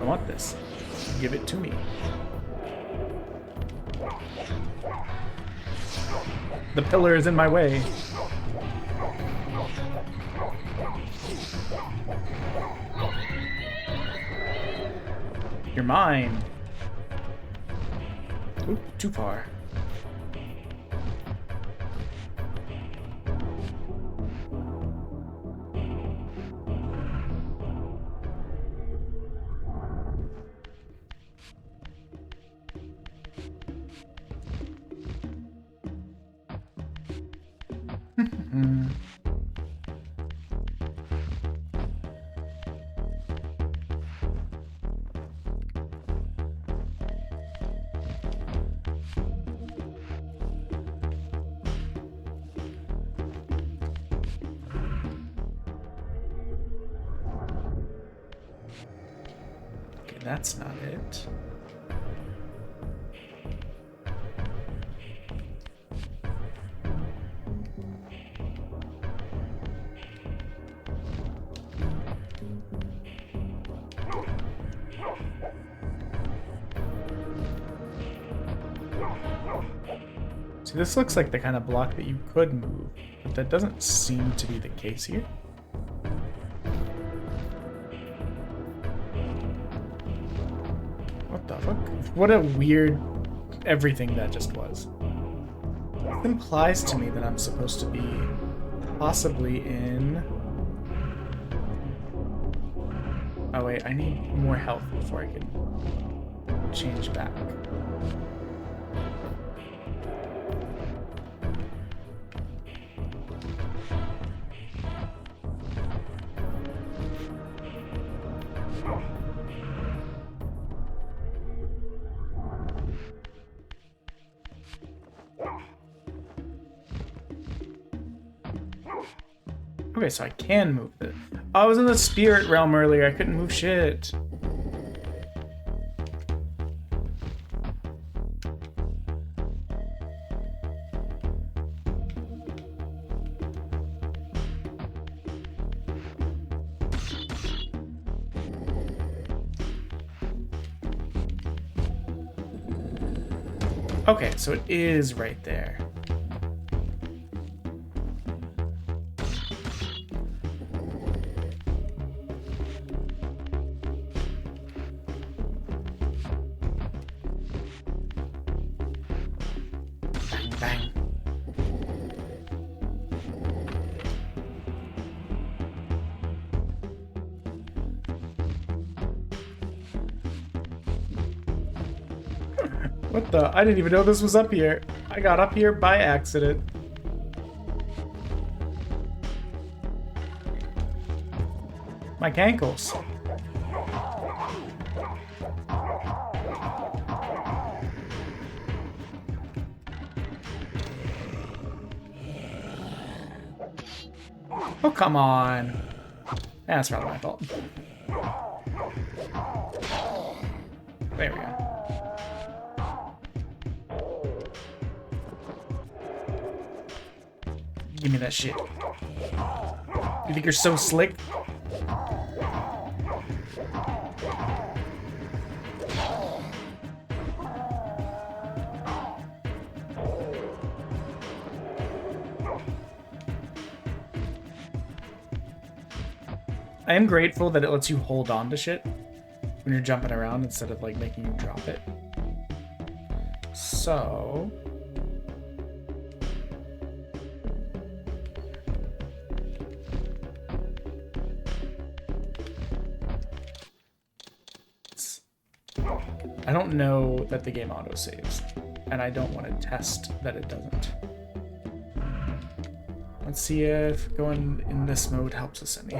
I want this. Give it to me. The pillar is in my way. You're mine. Oop, too far. That's not it. See, this looks like the kind of block that you could move, but that doesn't seem to be the case here. What the fuck? What a weird everything that just was. It implies to me that I'm supposed to be possibly in... Oh wait, I need more health before I can change back. Okay, so I can move it. I was in the spirit realm earlier. I couldn't move shit. Okay, so it is right there. Bang. What the? I didn't even know this was up here. I got up here by accident. My ankles. Oh, come on. That's probably my fault. There we go. Give me that shit. You think you're so slick? I am grateful that it lets you hold on to shit when you're jumping around instead of like making you drop it. So... I don't know that the game auto-saves, and I don't want to test that it doesn't. Let's see if going in this mode helps us any.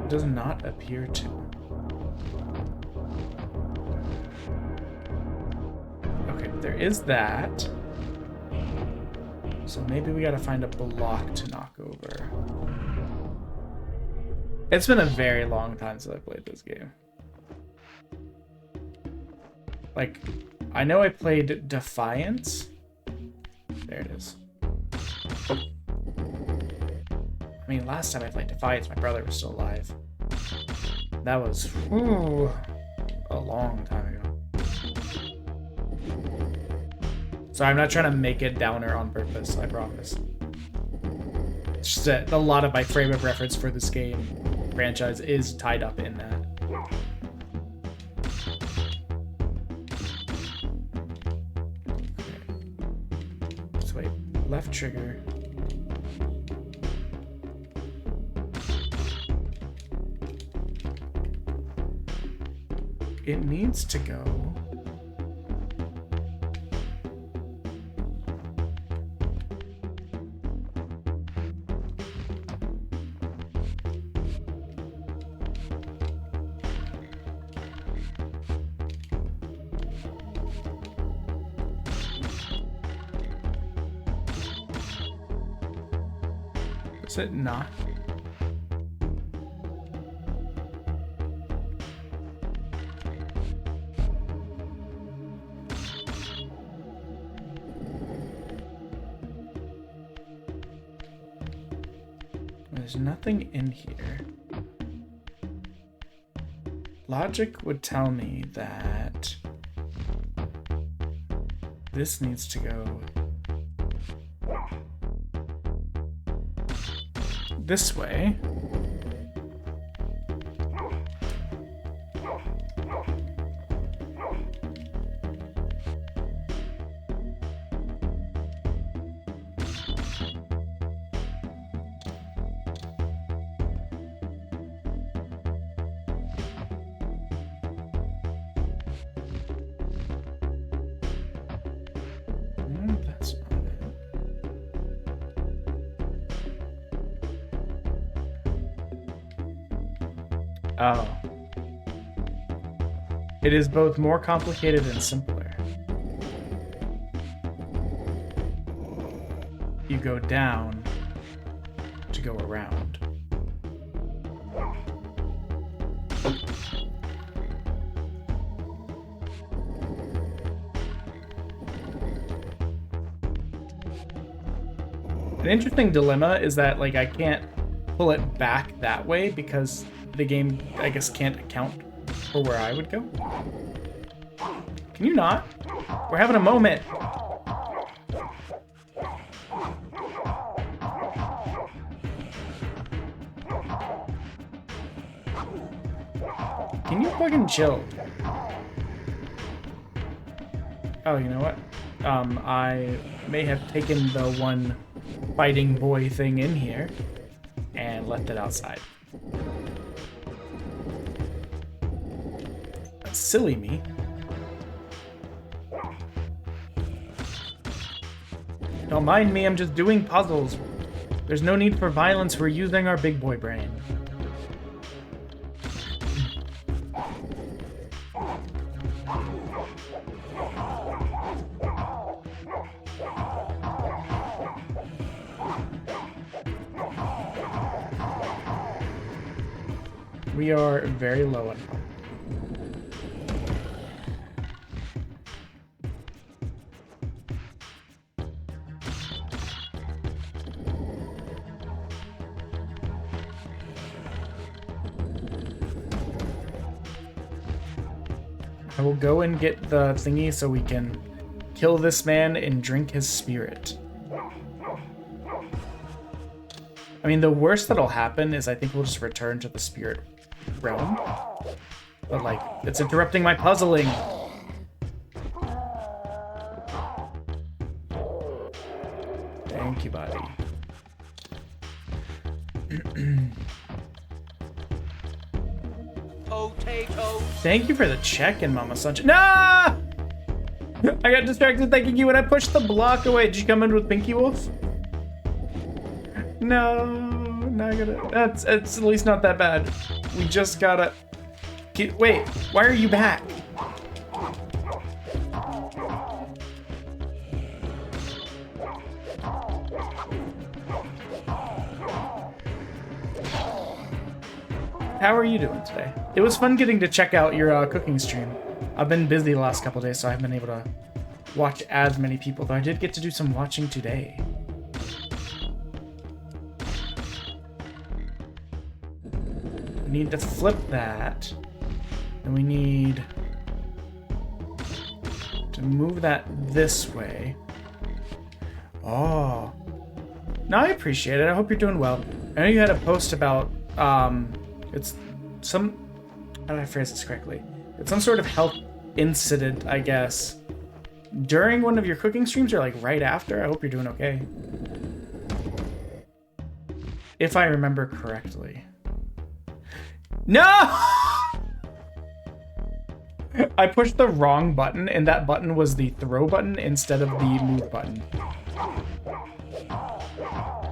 It does not appear to. Okay, there is that. So maybe we gotta find a block to knock over. It's been a very long time since I played this game. Like, I know I played Defiance. There it is. I mean, last time I played Defiance, my brother was still alive. That was, a long time ago. So I'm not trying to make it downer on purpose, I promise. It's just that a lot of my frame of reference for this game franchise is tied up in that. Okay. So wait, left trigger. It needs to go. Is it not? There's nothing in here. Logic would tell me that this needs to go this way. That's not it. Oh. It is both more complicated and simpler. You go down to go around. An interesting dilemma is that, like, I can't pull it back that way because the game, I guess, can't account for where I would go. Can you not? We're having a moment. Can you fucking chill? Oh, you know what? I may have taken the one fighting boy thing in here and left it outside. That's silly me. Don't mind me, I'm just doing puzzles. There's no need for violence, we're using our big boy brain. We are very low on health. I will go and get the thingy so we can kill this man and drink his spirit. I mean, the worst that'll happen is I think we'll just return to the spirit realm. But, like, it's interrupting my puzzling. Thank you, buddy. Thank you for the check-in, Mama Sunshine. Nah! I got distracted thinking you when I pushed the block away. Did you come in with Pinky Wolf? No, not gonna. It's at least not that bad. We just gotta. Wait, why are you back? How are you doing today? It was fun getting to check out your cooking stream. I've been busy the last couple days, so I haven't been able to watch as many people, though I did get to do some watching today. We need to flip that, and we need to move that this way. Oh. No, I appreciate it. I hope you're doing well. I know you had a post about, it's some, how do I phrase this correctly? It's some sort of health incident, I guess, during one of your cooking streams or like right after. I hope you're doing okay. If I remember correctly. No! I pushed the wrong button, and that button was the throw button instead of the move button.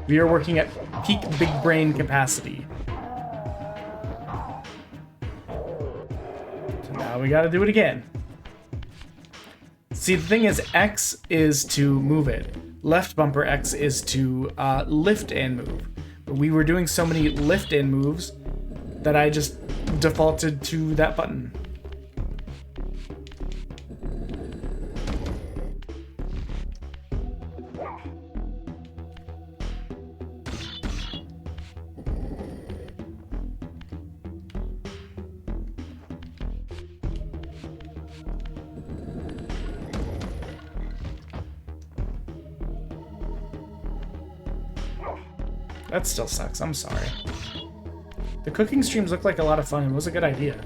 We are working at peak big brain capacity. So now we gotta do it again. See, the thing is, X is to move it. Left bumper X is to lift and move. we were doing so many lift-in moves that I just defaulted to that button. That still sucks. I'm sorry. The cooking streams look like a lot of fun. It was a good idea.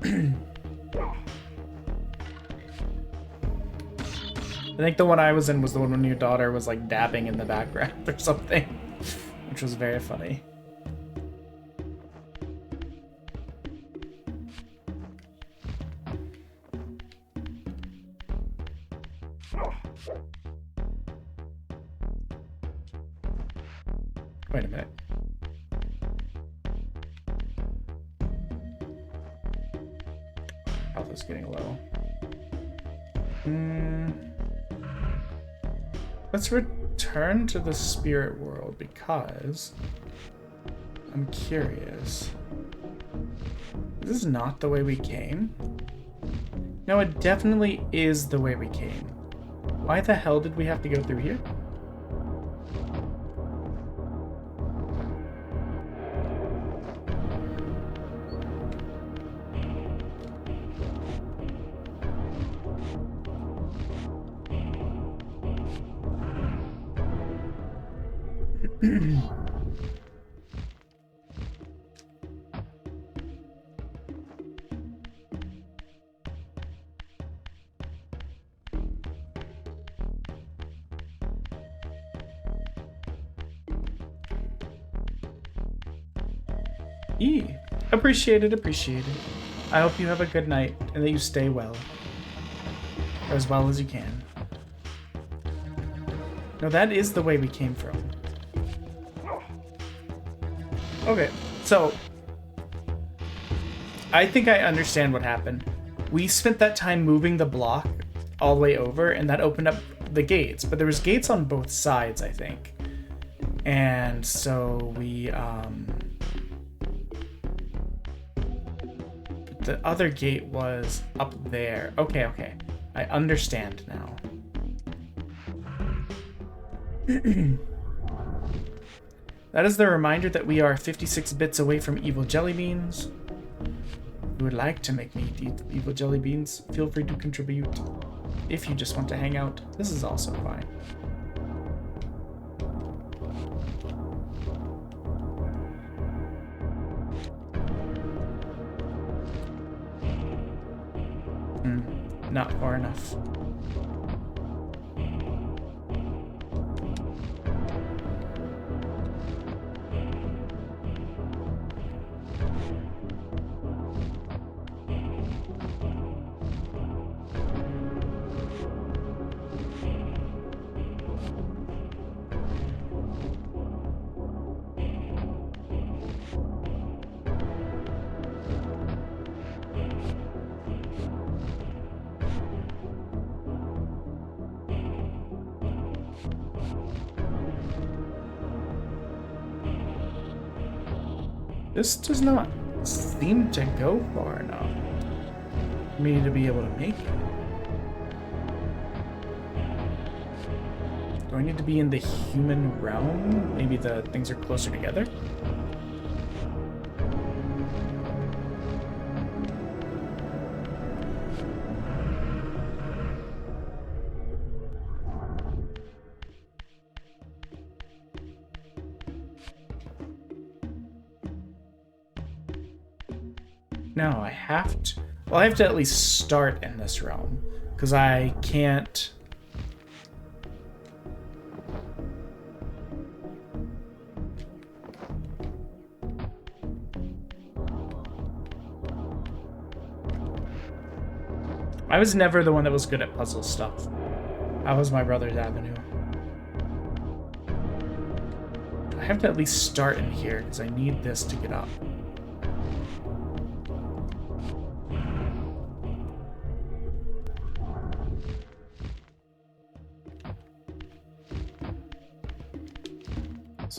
I think the one I was in was the one when your daughter was like dabbing in the background or something, which was very funny. Wait a minute. Health is getting low. Let's return to the spirit world because I'm curious. This is not the way we came. No, it definitely is the way we came. Why the hell did we have to go through here? Appreciate it, appreciate it. I hope you have a good night and that you stay well. Or as well as you can. No, that is the way we came from. Okay, so I think I understand what happened. We spent that time moving the block all the way over, and that opened up the gates. But there was gates on both sides, I think. And so we, the other gate was up there. Okay, okay. I understand now. That is the reminder that we are 56 bits away from evil jelly beans. If you would like to make me eat evil jelly beans, feel free to contribute. If you just want to hang out, this is also fine. Not far enough. This does not seem to go far enough for me to be able to make it. Do I need to be in the human realm? Maybe the things are closer together? No, I have to. Well, I have to at least start in this realm, because I can't. I was never the one that was good at puzzle stuff. That was my brother's avenue. I have to at least start in here, because I need this to get up.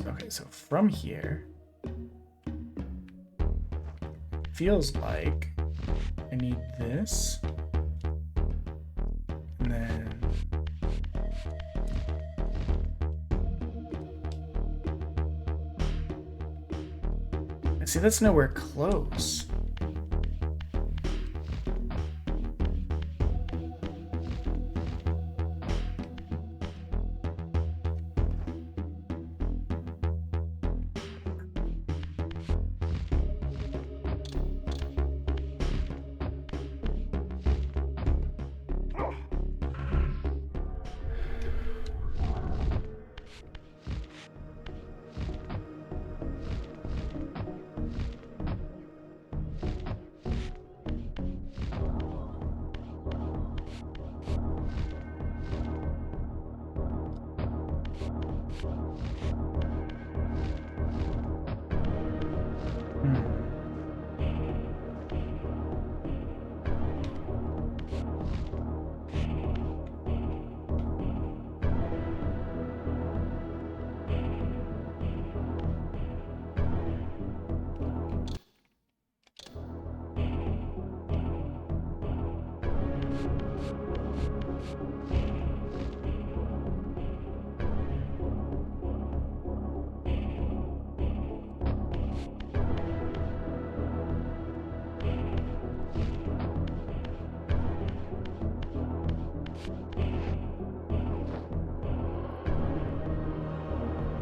Okay, so from here, feels like I need this, and then I see that's nowhere close.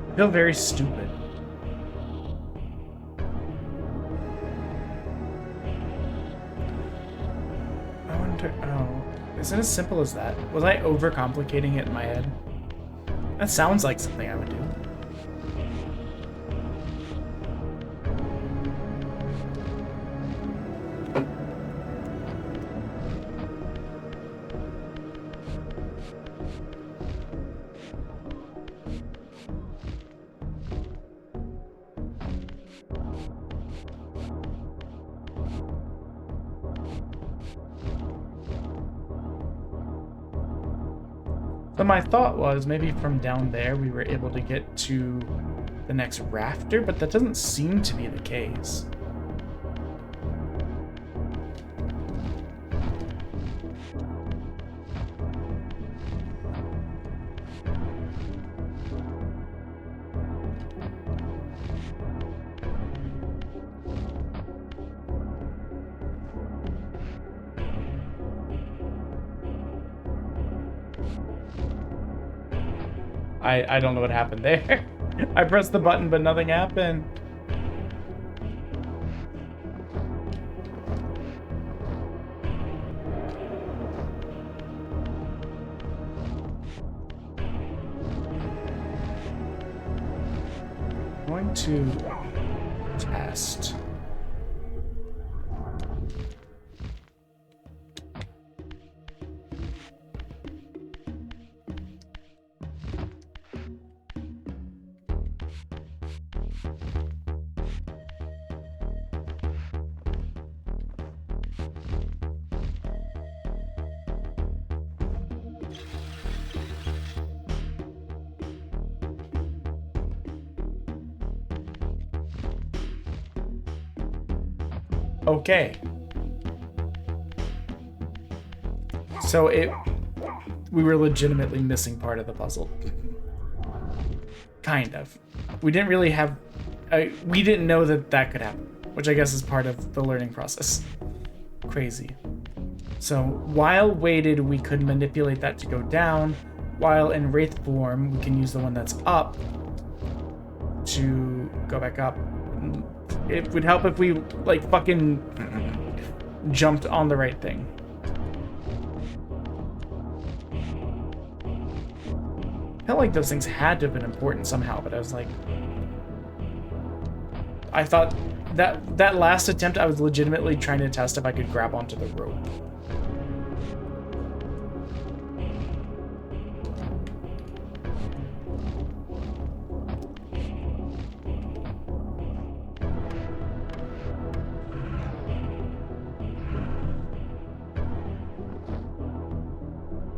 I feel very stupid. I wonder. Oh, is it as simple as that? Was I overcomplicating it in my head? That sounds like something I would do. So my thought was maybe from down there we were able to get to the next rafter, but that doesn't seem to be the case. I don't know what happened there. I pressed the button, but nothing happened. I'm going to test. Okay. So we were legitimately missing part of the puzzle. Kind of. We didn't really have, we didn't know that that could happen, which I guess is part of the learning process. Crazy. So while weighted, we could manipulate that to go down, while in Wraith form, we can use the one that's up to go back up. It would help if we, like, fucking jumped on the right thing. I felt like those things had to have been important somehow, but I was like... I thought that last attempt, I was legitimately trying to test if I could grab onto the rope.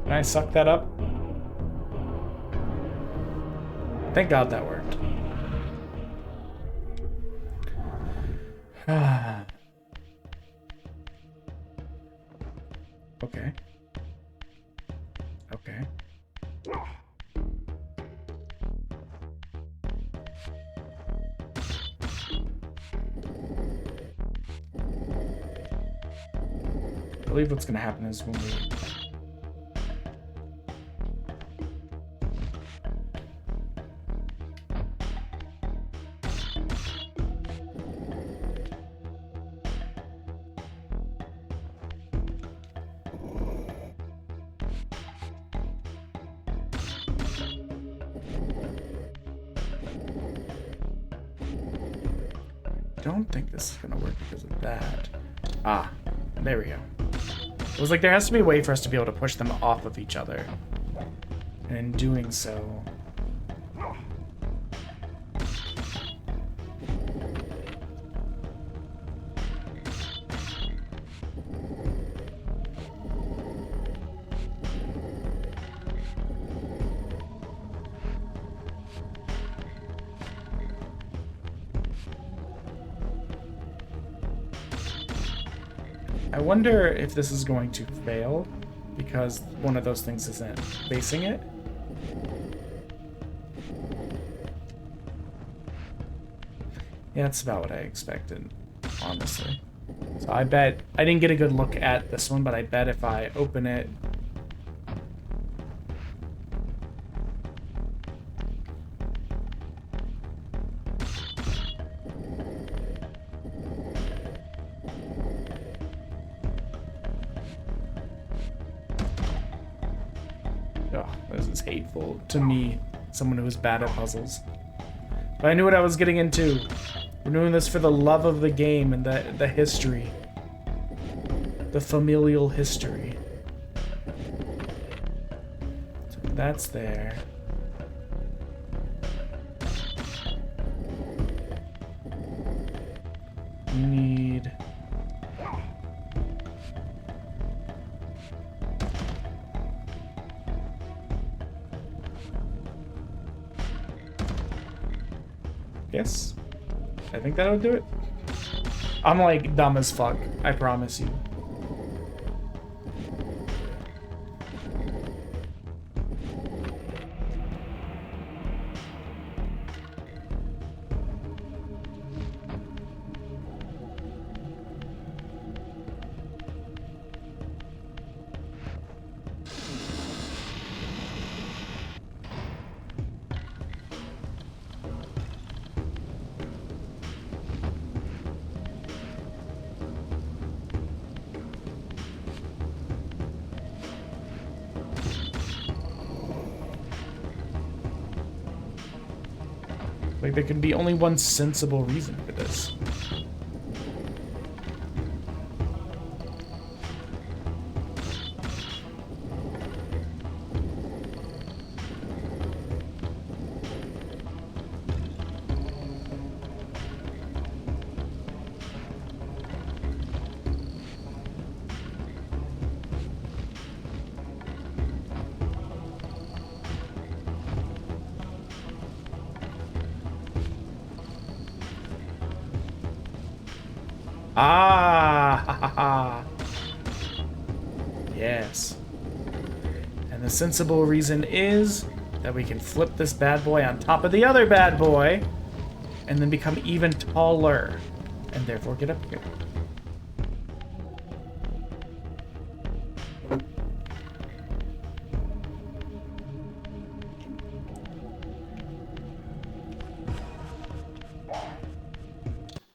Can I suck that up? Thank God that worked. Okay. Okay. I believe what's gonna happen is when we... I don't think this is gonna work because of that. Ah, there we go. It was like there has to be a way for us to be able to push them off of each other. And in doing so... I wonder if this is going to fail because one of those things isn't facing it. Yeah, that's about what I expected, honestly. So I bet, I didn't get a good look at this one, but I bet if I open it... Oh, this is hateful to me, someone who is bad at puzzles. But I knew what I was getting into. We're doing this for the love of the game and the history. The familial history. So that's there. We need... Yes. I think that'll do it. I'm like dumb as fuck, I promise you. Like, there can be only one sensible reason for this. Ah, ha, ha, ha. Yes. And the sensible reason is that we can flip this bad boy on top of the other bad boy and then become even taller and therefore get up here.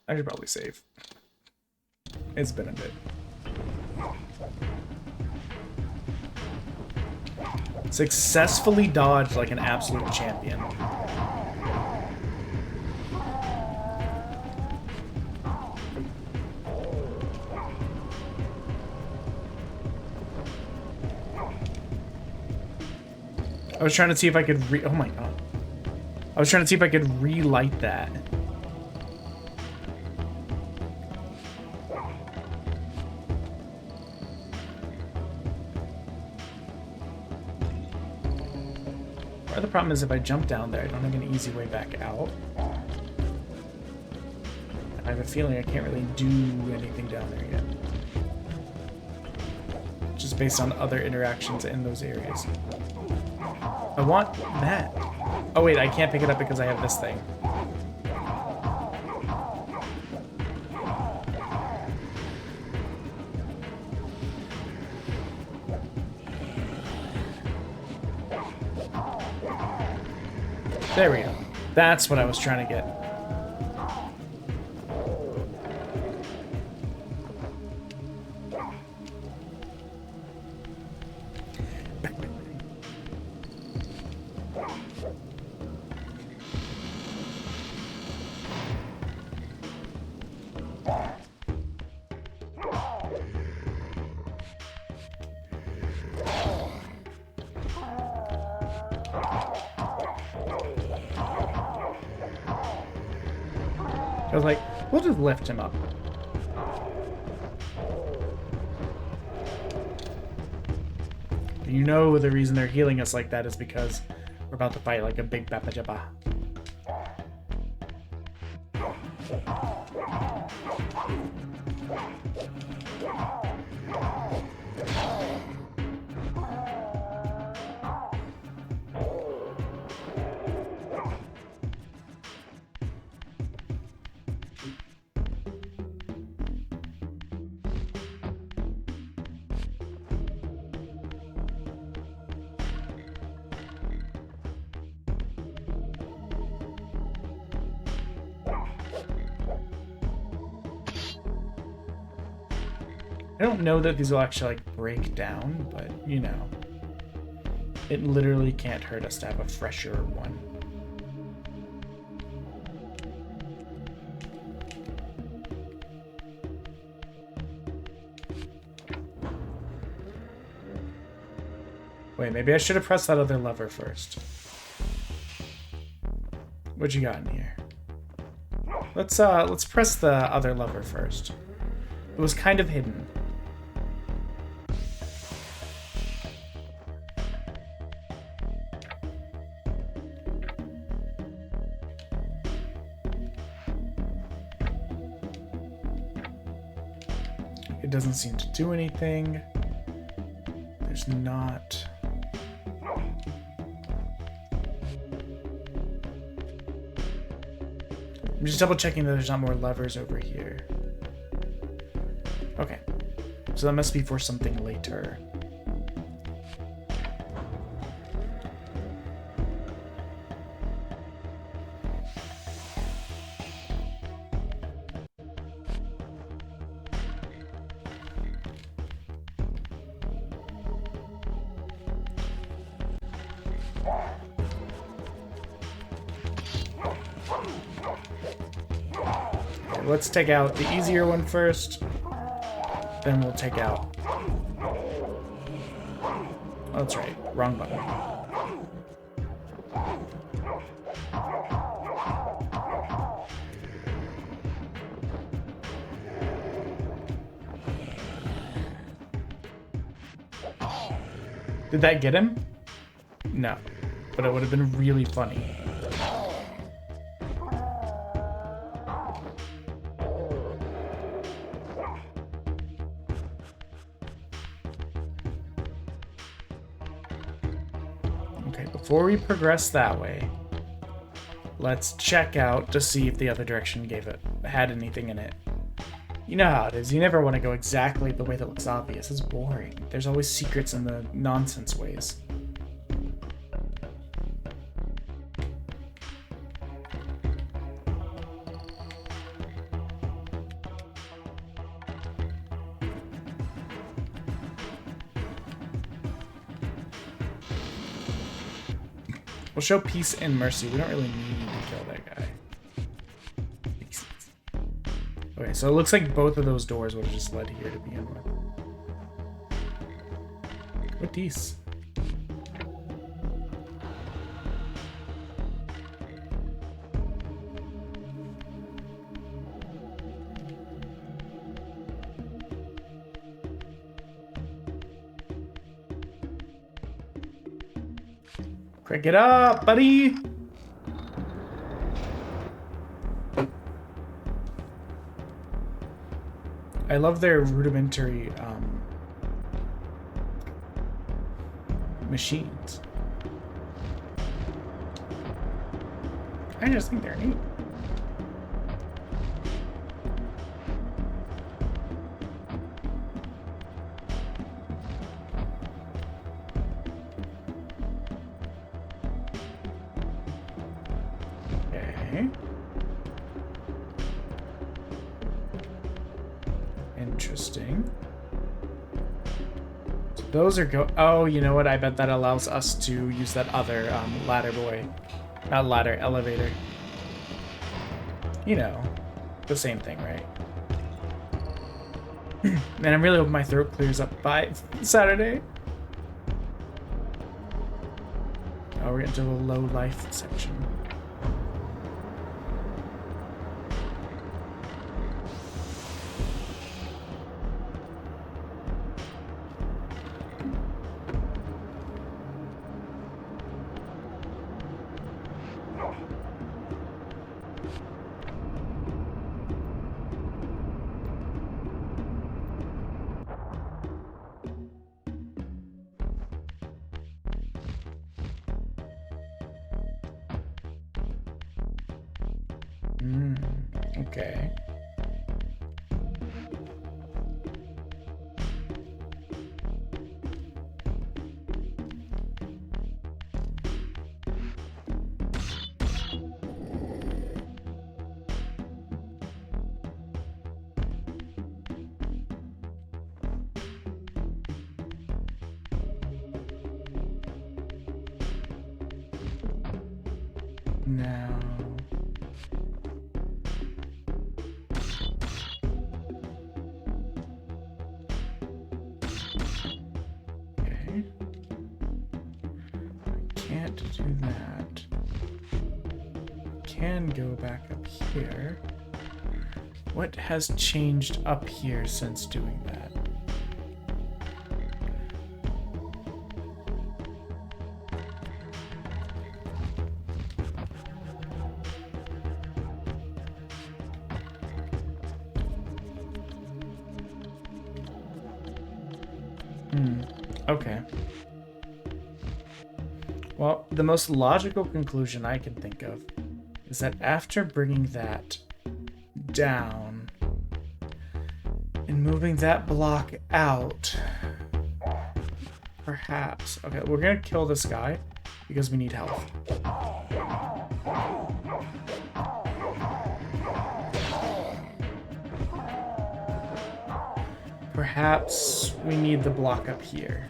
I should probably save. It's been a bit. Successfully dodged like an absolute champion. I was trying to see if I could oh my god. I was trying to see if I could relight that. The problem is if I jump down there, I don't have an easy way back out. I have a feeling I can't really do anything down there yet. Just based on other interactions in those areas. I want that. Oh wait, I can't pick it up because I have this thing. There we go. That's what I was trying to get. I was like, we'll just lift him up. You know the reason they're healing us like that is because we're about to fight like a big Bapa Jabba. I don't know that these will actually like break down, but you know, it literally can't hurt us to have a fresher one. Wait, maybe I should have pressed that other lever first. What you got in here? Let's press the other lever first. It was kind of hidden. It doesn't seem to do anything. There's not... I'm just double checking that there's not more levers over here. Okay. So that must be for something later. Let's take out the easier one first. Then we'll take out... Oh, that's right. Wrong button. Did that get him? No. But it would have been really funny. Before we progress that way, let's check out to see if the other direction had anything in it. You know how it is. You never want to go exactly the way that looks obvious. It's boring. There's always secrets in the nonsense ways. We'll show peace and mercy. We don't really need to kill that guy. Okay, so it looks like both of those doors would have just led here to begin with. What these? Crank it up, buddy! I love their rudimentary machines. I just think they're neat. Okay. Interesting. So those are oh, you know what? I bet that allows us to use that other ladder boy. Not ladder, elevator. You know, the same thing, right? Man, I'm really hoping my throat clears up by Saturday. Oh, we're getting to the low life section. Okay. Now. Okay. I can't do that. Can go back up here. What has changed up here since doing that? Okay. Well, the most logical conclusion I can think of is that after bringing that down and moving that block out, perhaps... Okay, we're gonna kill this guy because we need health. Perhaps we need the block up here.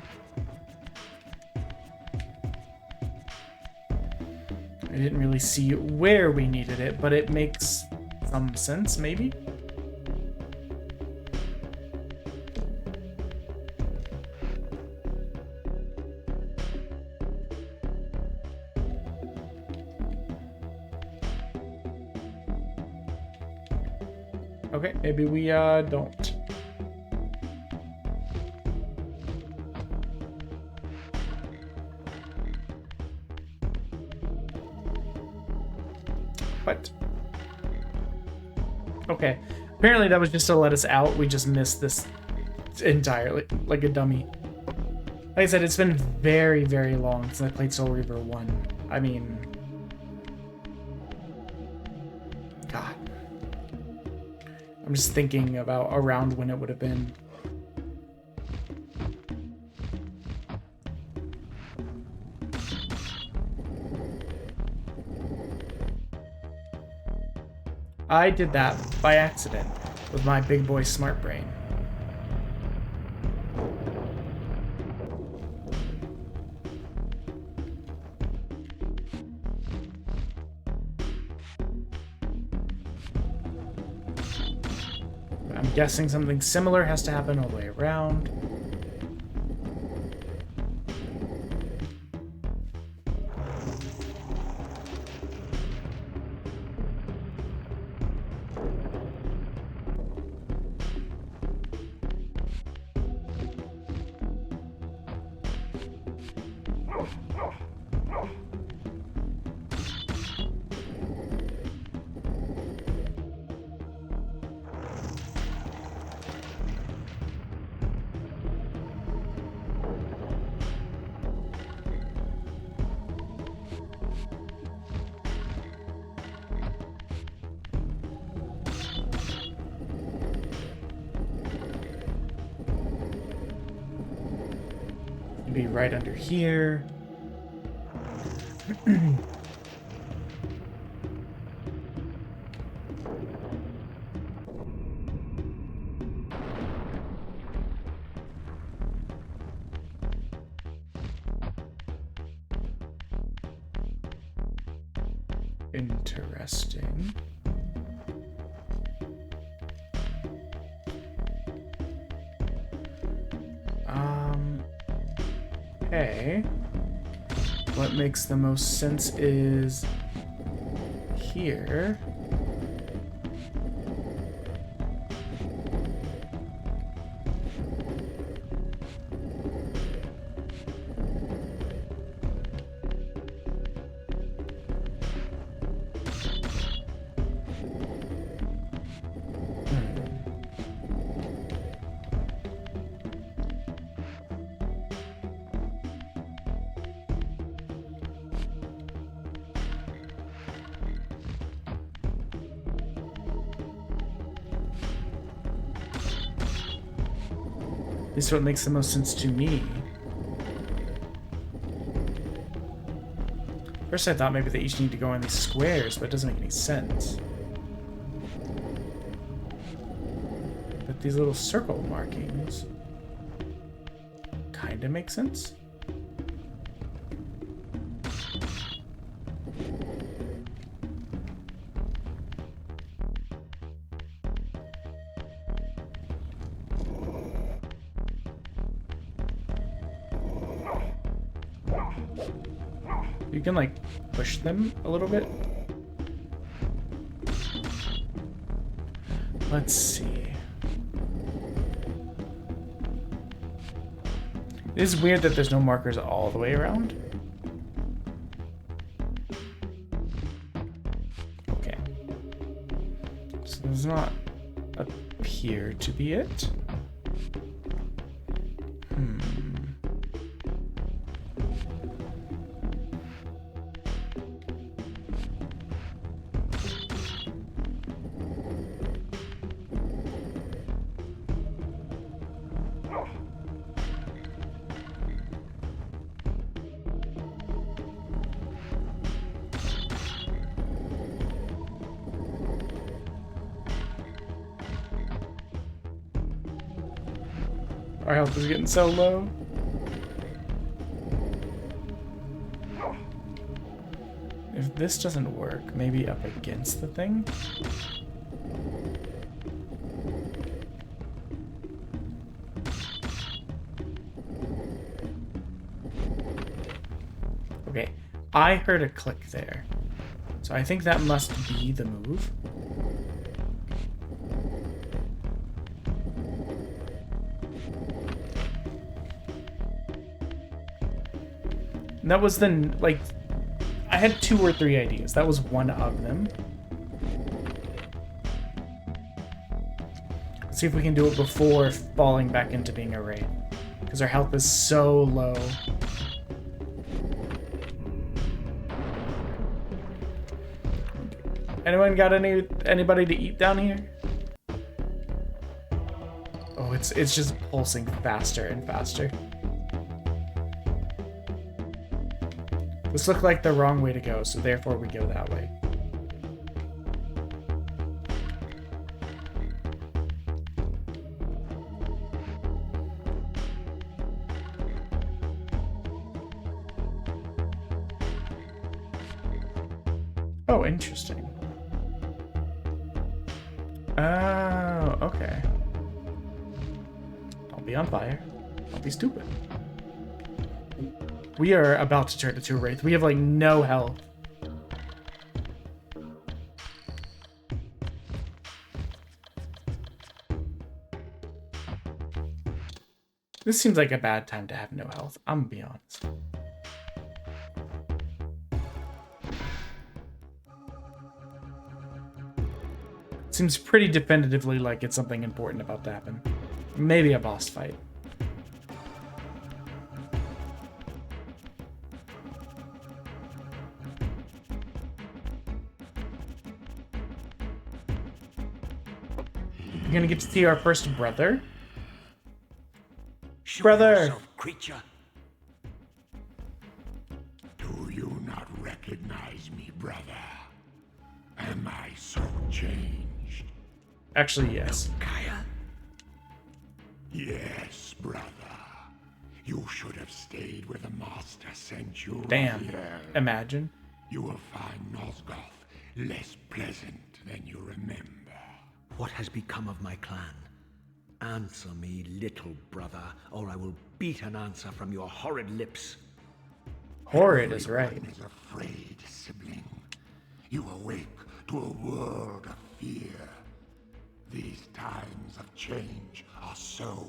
I didn't really see where we needed it, but it makes some sense, maybe? Okay, maybe we don't. What? Okay. Apparently that was just to let us out. We just missed this entirely, like a dummy. Like I said, it's been very, very long since I played Soul Reaver 1. I mean... God. I'm just thinking about around when it would have been. I did that by accident with my big boy smart brain. I'm guessing something similar has to happen all the way around. be right under here. Interesting. Okay. What makes the most sense is here. This is what makes the most sense to me. First I thought maybe they each need to go in these squares, but it doesn't make any sense. But these little circle markings kinda make sense. You can like push them a little bit. Let's see. It is weird that there's no markers all the way around. Okay. So there's not appear to be it. Our health is getting so low. If this doesn't work, maybe up against the thing? Okay, I heard a click there. So I think that must be the move. And that was then, like, I had 2 or 3 ideas. That was one of them. Let's see if we can do it before falling back into being a wraith. Because our health is so low. Anyone got anybody to eat down here? Oh, it's just pulsing faster and faster. This looked like the wrong way to go, so therefore we go that way. Oh, interesting. Oh, okay. Don't be on fire. Don't be stupid. We are about to turn into a wraith. We have like no health. This seems like a bad time to have no health. I'm gonna be honest. Seems pretty definitively like it's something important about to happen. Maybe a boss fight. We're gonna get to see our first brother. Show Brother! yourself, creature. recognize me, brother? Am I so changed? Actually, yes. Kaya? Yes, brother. You should have stayed where the master sent you. Damn. Raphael. Imagine. You will find Nosgoth less pleasant than you remember. What has become of my clan? Answer me, little brother, or I will beat an answer from your horrid lips. Horrid is right. Everyone is afraid, sibling. You awake to a world of fear. These times of change are so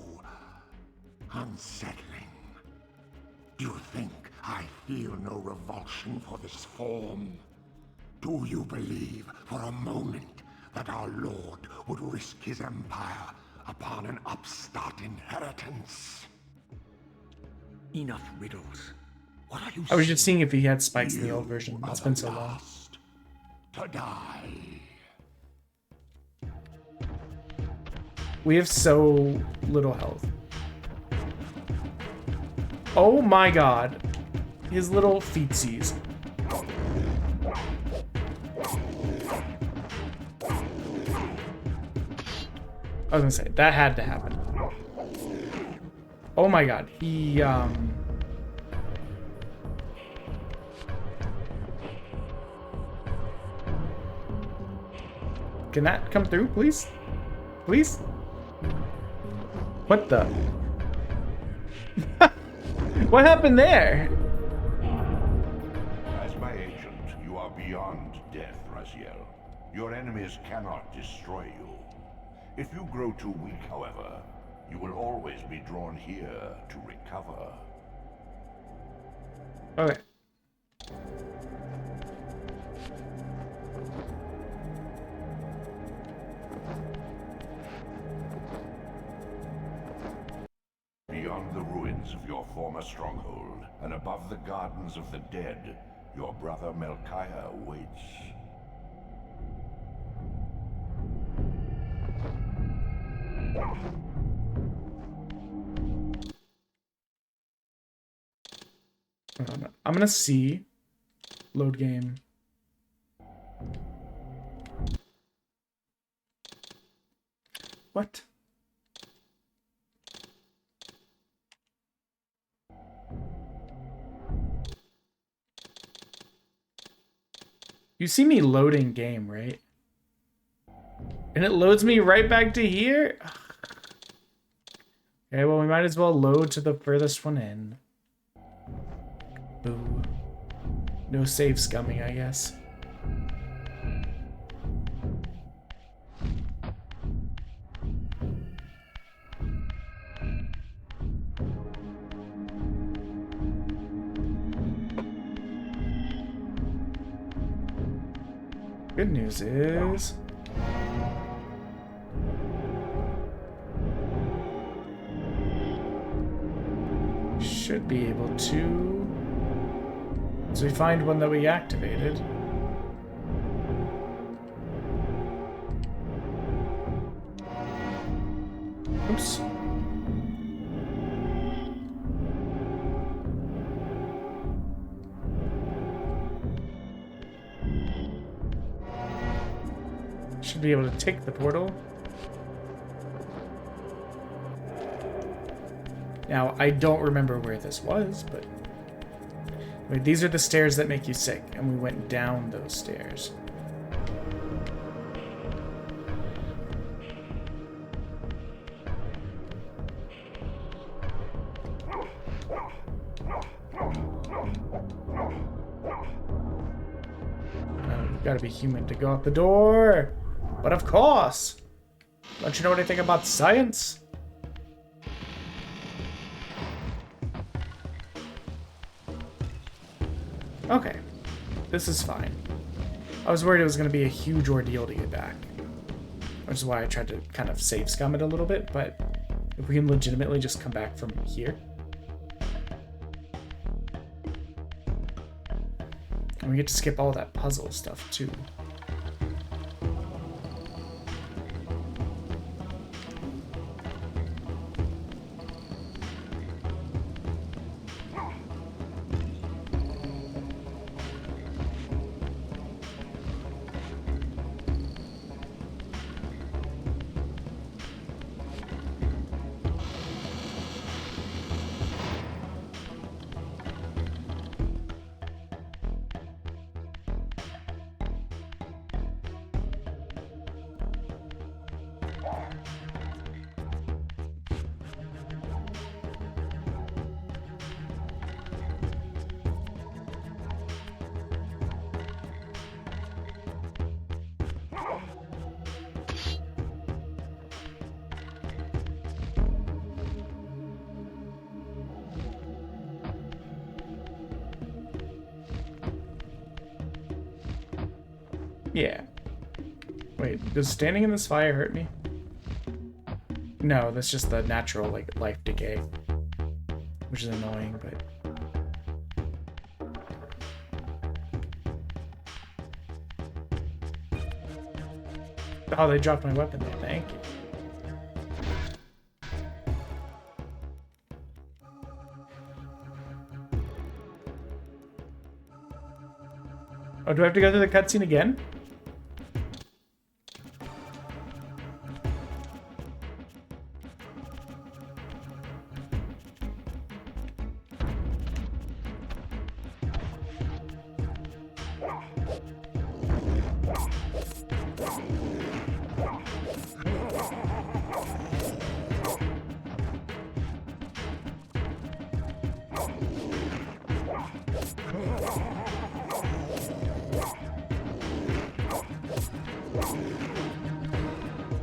unsettling. Do you think I feel no revulsion for this form? Do you believe for a moment that our Lord would risk his empire upon an upstart inheritance? Enough riddles. What are you I was just saying? seeing if he had spikes in the old You version. are It's been the so long. last to die. We have so little health. Oh my god. His little feetsies. I was gonna say, that had to happen. Oh my god. He, Can that come through, please? Please? What the? What happened there? As my agent, you are beyond death, Raziel. Your enemies cannot destroy you. If you grow too weak, however, you will always be drawn here to recover. Okay. Beyond the ruins of your former stronghold, and above the gardens of the dead, your brother Melchiah waits. I'm gonna see. Load game. What? You see me loading game, right? And it loads me right back to here? Okay, well, we might as well load to the furthest one in. Boo. No save scumming, I guess. Good news is... should be able to... So we find one that we activated. Oops. Should be able to take the portal. Now, I don't remember where this was, but... Wait, these are the stairs that make you sick, and we went down those stairs. You gotta be human to go out the door! But of course! Don't you know anything about science? Okay, this is fine. I was worried it was going to be a huge ordeal to get back, which is why I tried to kind of save scum it a little bit, but if we can legitimately just come back from here. And we get to skip all that puzzle stuff too. Yeah. Wait, does standing in this fire hurt me? No, that's just the natural, like, life decay. Which is annoying, but... Oh, they dropped my weapon there. Thank you. Oh, do I have to go through the cutscene again?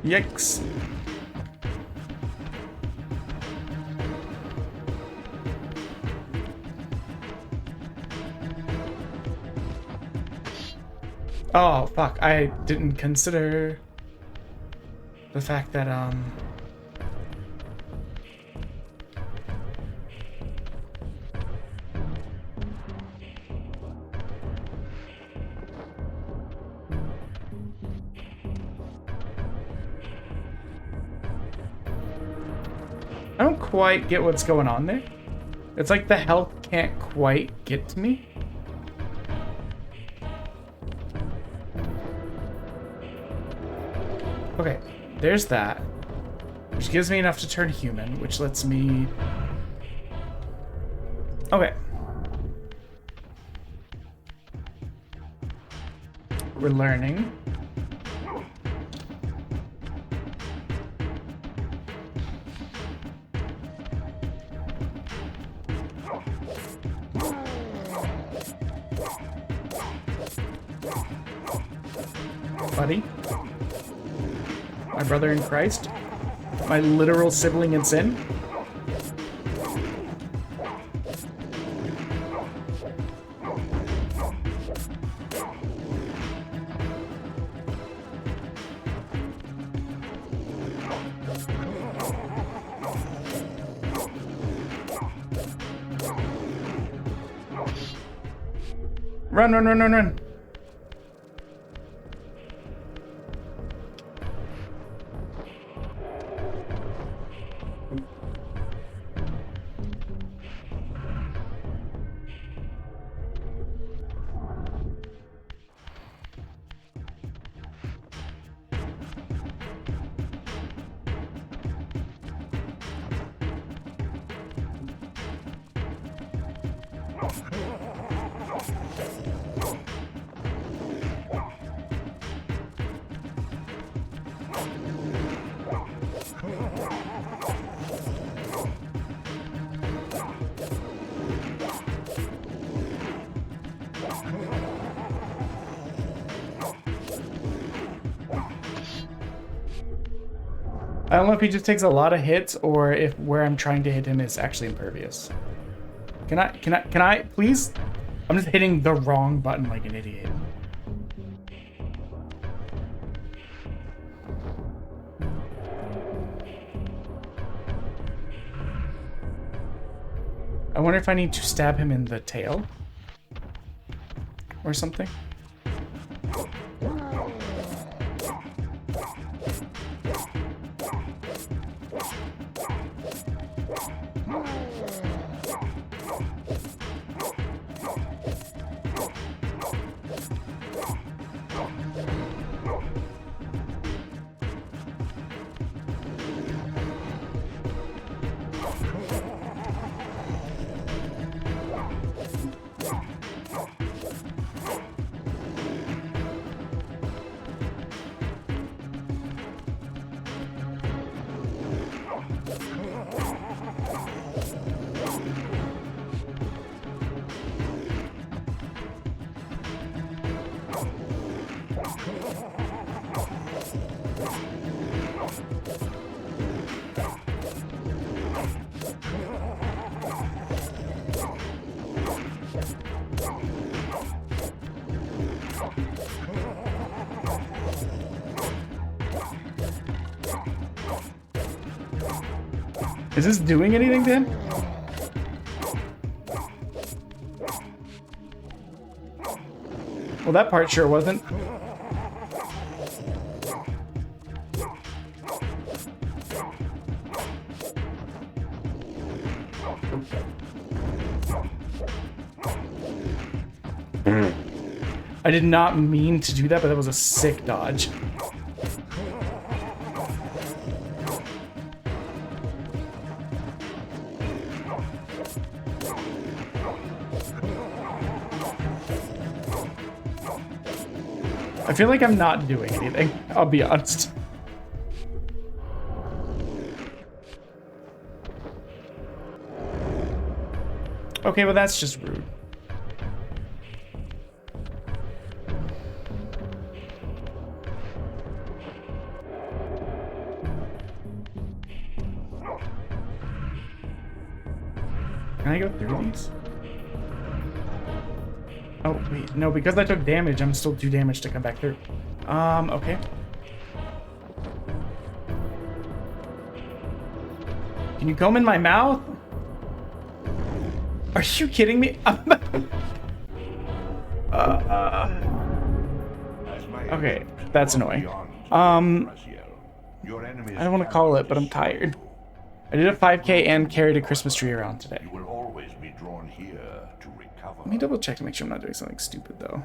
Yikes. Oh, fuck. I didn't consider the fact that, I don't quite get what's going on there. It's like the health can't quite get to me. Okay, there's that. Which gives me enough to turn human, which lets me... Okay. We're learning. Buddy. My brother in Christ. My literal sibling in sin. Run, run, run, run, run. I don't know if he just takes a lot of hits or if where I'm trying to hit him is actually impervious. Can I, please? I'm just hitting the wrong button like an idiot. I wonder if I need to stab him in the tail or something. Is this doing anything to him? Well, that part sure wasn't. I did not mean to do that, but that was a sick dodge. I feel like I'm not doing anything, I'll be honest. Okay, well that's just rude. Can I go through these? Oh, wait. No, because I took damage, I'm still 2 damage to come back through. Okay. Can you comb in my mouth? Are you kidding me? Okay, that's annoying. I don't want to call it, but I'm tired. I did a 5K and carried a Christmas tree around today. You will always be drawn here to recover. Let me double check to make sure I'm not doing something stupid, though.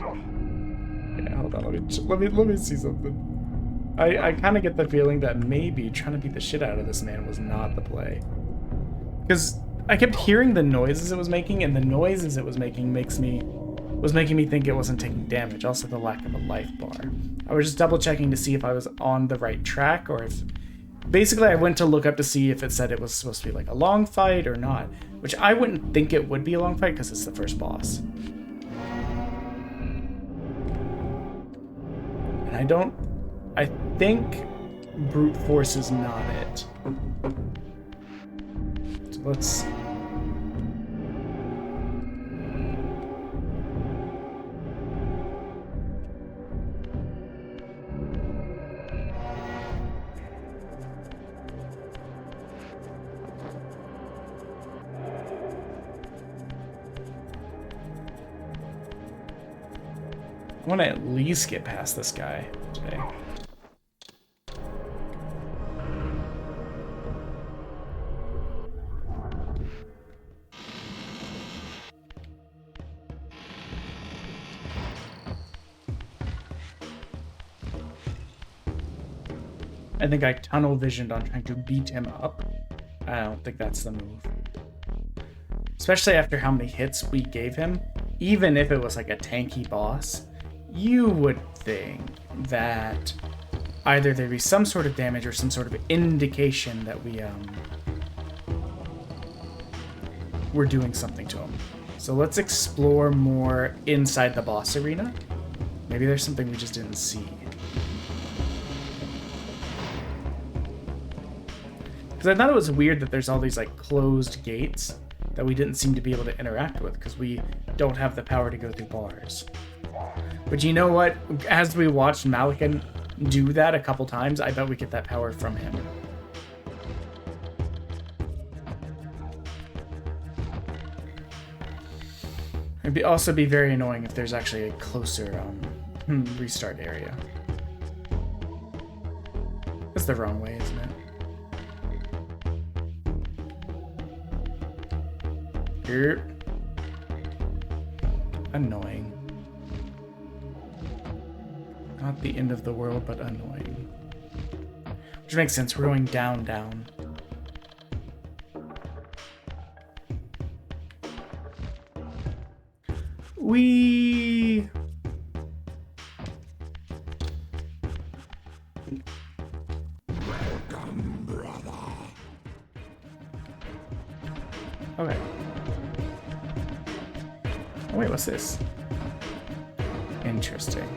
Yeah, hold on, let me see something. I kind of get the feeling that maybe trying to beat the shit out of this man was not the play. Because I kept hearing the noises it was making, and the noises it was making was making me think it wasn't taking damage. Also the lack of a life bar. I was just double checking to see if I was on the right track, or if... Basically, I went to look up to see if it said it was supposed to be like a long fight or not. Which I wouldn't think it would be a long fight because it's the first boss. And I think brute force is not it. So let's... I want to at least get past this guy today. I think I tunnel visioned on trying to beat him up. I don't think that's the move. Especially after how many hits we gave him. Even if it was like a tanky boss, you would think that either there'd be some sort of damage or some sort of indication that we're doing something to him. So let's explore more inside the boss arena. Maybe there's something we just didn't see. Because I thought it was weird that there's all these like closed gates that we didn't seem to be able to interact with because we don't have the power to go through bars. But you know what? As we watched Malikan do that a couple times, I bet we get that power from him. It'd also be very annoying if there's actually a closer restart area. That's the wrong way, isn't it? Here. Annoying. Not the end of the world, but annoying. Which makes sense, we're going down, down. Wee. Welcome, brother. Okay. Oh, wait, what's this? Interesting.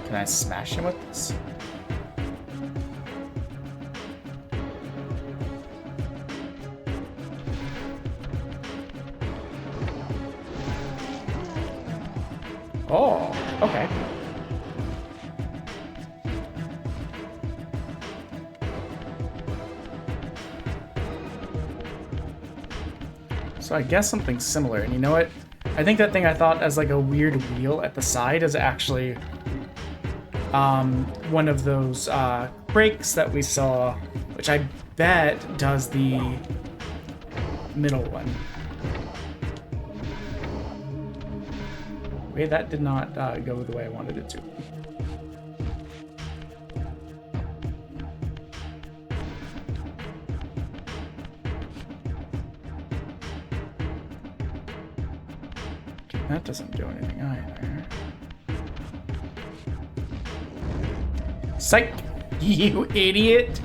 Can I smash him with this? Oh, okay. So I guess something similar. And you know what? I think that thing I thought as like a weird wheel at the side is actually one of those breaks that we saw, which I bet does the middle one. Wait, that did not go the way I wanted it to. That doesn't do anything either. Psych! You idiot!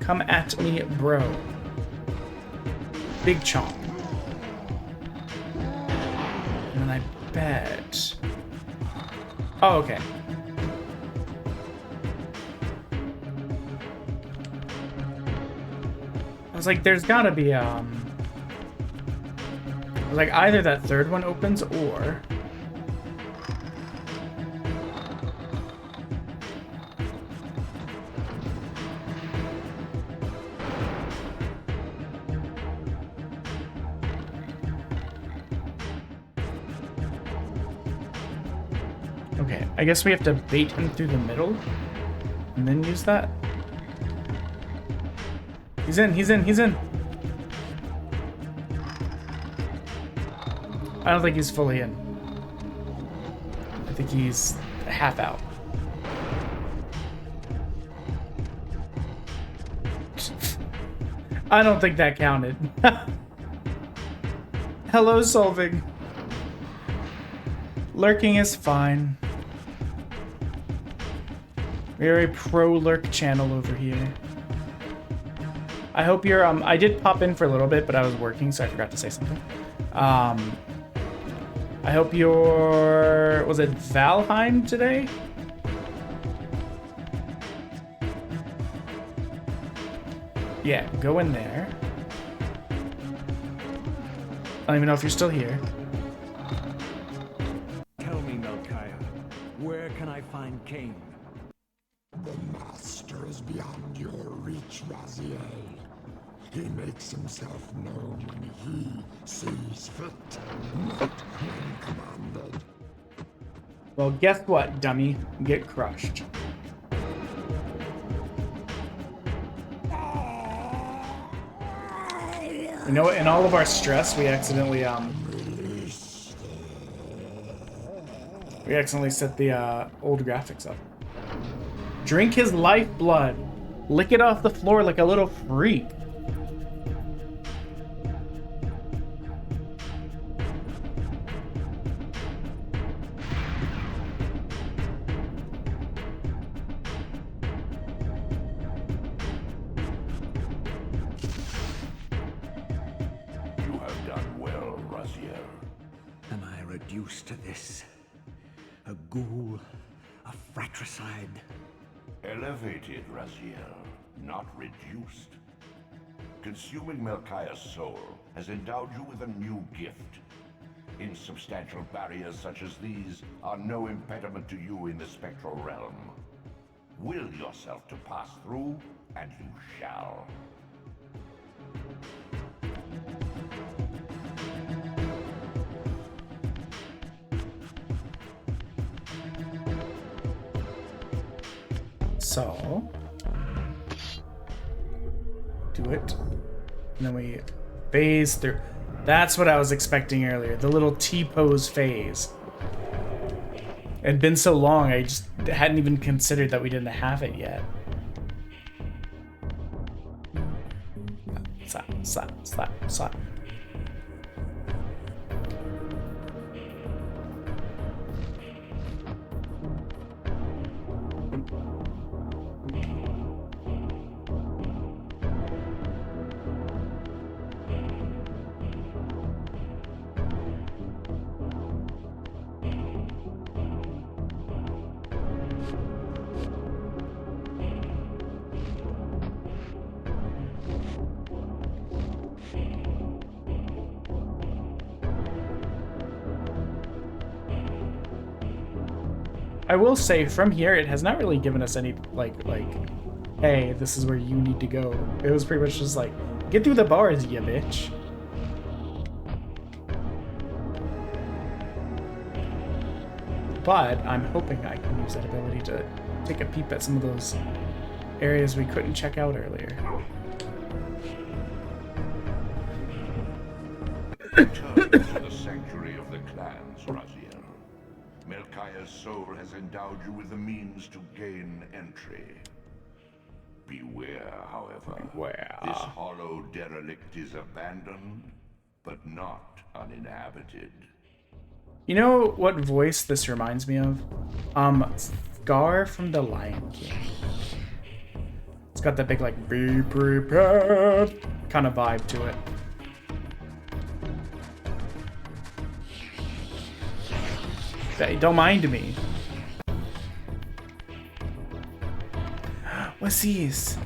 Come at me, bro. Big chomp. And then I bet... Oh, okay. I was like, there's gotta be, like, either that third one opens, or... Okay, I guess we have to bait him through the middle, and then use that. He's in, he's in, he's in! I don't think he's fully in. I think he's half out. I don't think that counted. Hello, solving. Lurking is fine. We're a pro lurk channel over here. I hope you're, I did pop in for a little bit, but I was working, so I forgot to say something. I hope you're, was it Valheim today? Yeah, go in there. I don't even know if you're still here. Tell me, Melchiah, where can I find Cain? The Master is beyond your reach, Raziel. He makes himself known when he sees fit, not when commanded. Well, guess what, dummy? Get crushed. You know what? In all of our stress, we accidentally set the old graphics up. Drink his lifeblood. Lick it off the floor like a little freak. You have done well, Raziel. Am I reduced to this? A ghoul? A fratricide? Elevated, Raziel, not reduced. Consuming Melchiah's soul has endowed you with a new gift. Insubstantial barriers such as these are no impediment to you in the spectral realm. Will yourself to pass through, and you shall. So, do it, and then we phase through. That's what I was expecting earlier, the little T-pose phase. It had been so long, I just hadn't even considered that we didn't have it yet. Slap, slap, slap, slap. I will say from here, it has not really given us any like, hey, this is where you need to go. It was pretty much just like, get through the bars, you bitch. But I'm hoping I can use that ability to take a peep at some of those areas we couldn't check out earlier. Return to the sanctuary of the clans, Raziel. Melchiah's soul has endowed you with the means to gain entry. Beware, however. Beware. This hollow derelict is abandoned, but not uninhabited. You know what voice this reminds me of? Scar from The Lion King. It's got that big, like, be prepared kind of vibe to it. Hey, don't mind me. What's these?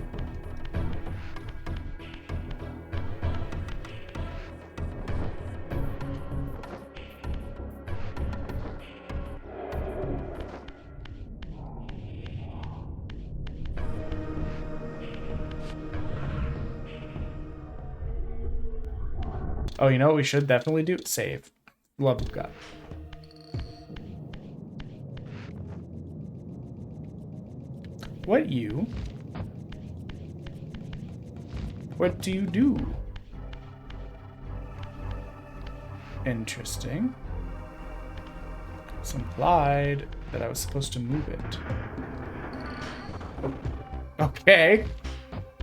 Oh, you know what we should definitely do? Save. Love of God. What you? What do you do? Interesting. It's implied that I was supposed to move it. Okay.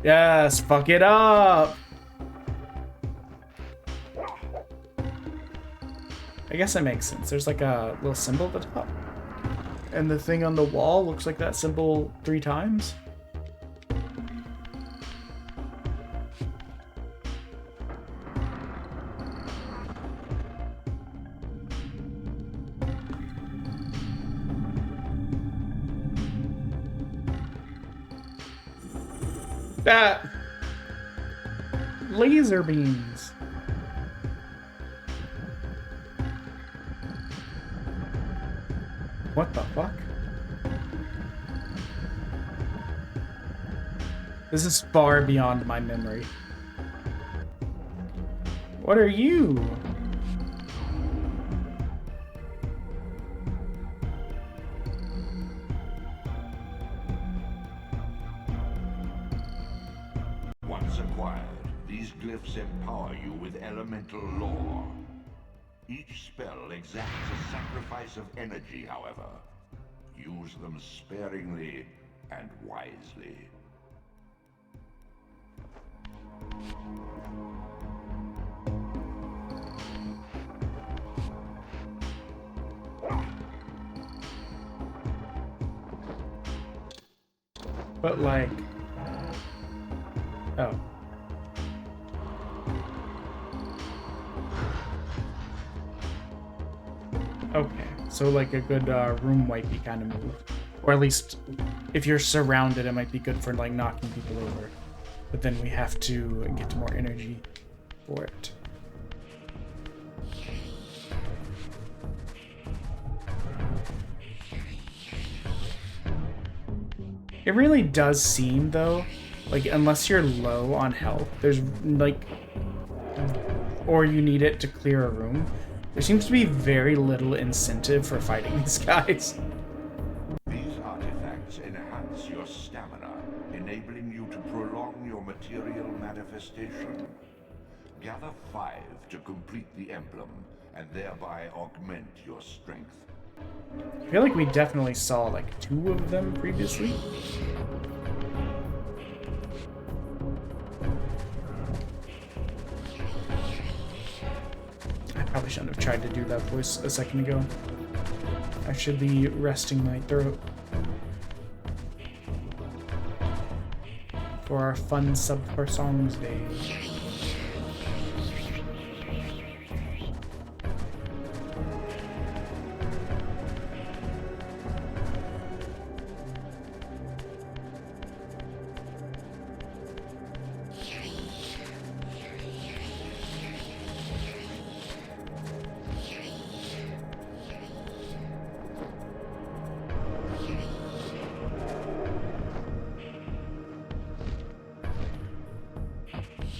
Yes, fuck it up. I guess that makes sense. There's like a little symbol at the top. And the thing on the wall looks like that symbol 3 times. That laser beams. What the fuck? This is far beyond my memory. What are you? Once acquired, these glyphs empower you with elemental lore. Each spell exacts a sacrifice of energy, however. Use them sparingly and wisely. But like... Oh. Okay, so like a good room wipey kind of move. Or at least, if you're surrounded, it might be good for like knocking people over. But then we have to get more energy for it. It really does seem, though, like, unless you're low on health, there's, like, or you need it to clear a room, there seems to be very little incentive for fighting these guys. These artifacts enhance your stamina, enabling you to prolong your material manifestation. Gather 5 to complete the emblem, and thereby augment your strength. I feel like we definitely saw, like, 2 of them previously. I probably shouldn't have tried to do that voice a second ago. I should be resting my throat for our fun Subcore Songs Day.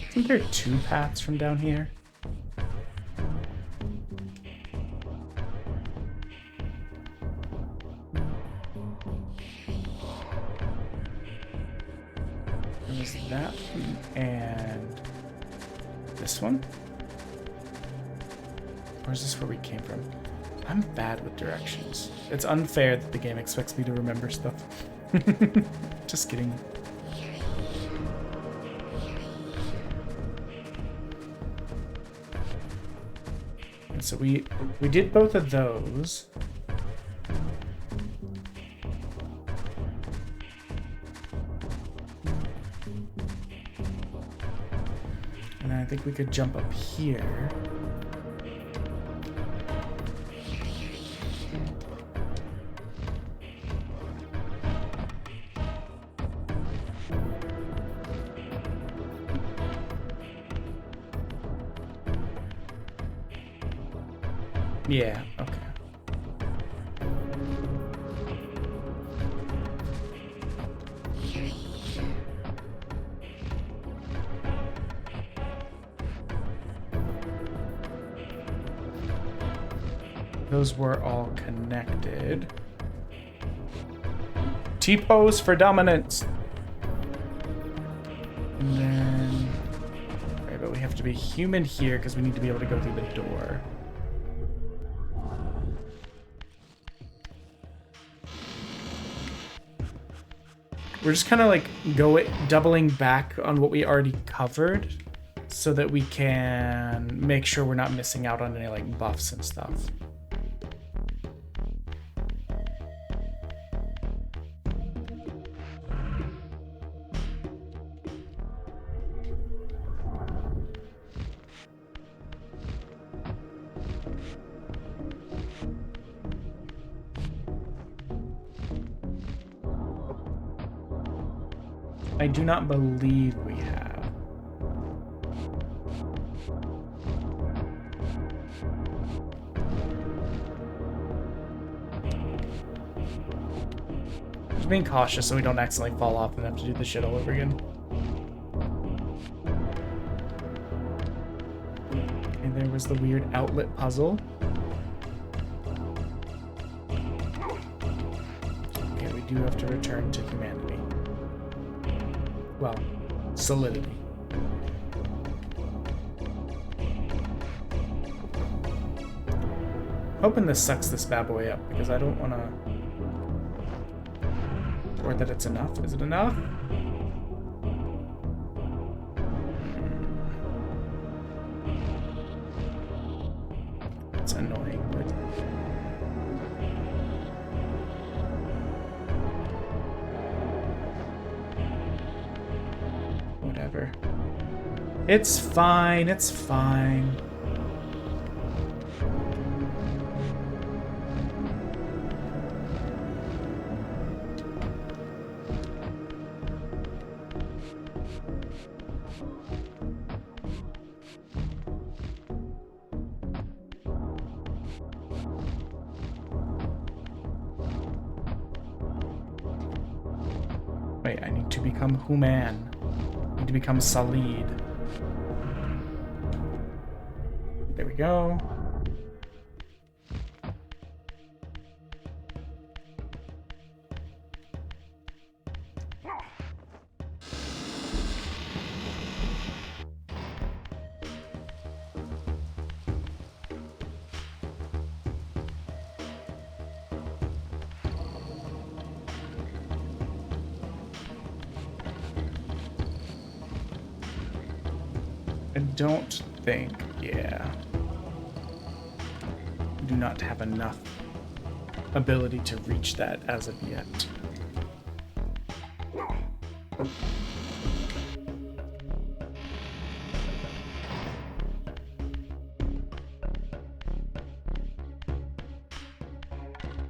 I think there are 2 paths from down here. There's that one and this one. Or is this where we came from? I'm bad with directions. It's unfair that the game expects me to remember stuff. Just kidding. So we did both of those. And then I think we could jump up here. Yeah, okay. Those were all connected. T-pose for dominance. And then... Right, but we have to be human here because we need to be able to go through the door. We're just kind of like doubling back on what we already covered so that we can make sure we're not missing out on any like buffs and stuff. I do not believe we have. Just being cautious so we don't accidentally fall off and have to do the shit all over again. And there was the weird outlet puzzle. Okay, we do have to return to humanity. Well, solidity. Hoping this sucks this bad boy up because I don't want to. Or that it's enough. Is it enough? It's annoying, but. Whatever. It's fine, it's fine. Wait, I need to become human. I need to become Salid. There we go. I don't think, yeah. We do not have enough ability to reach that as of yet.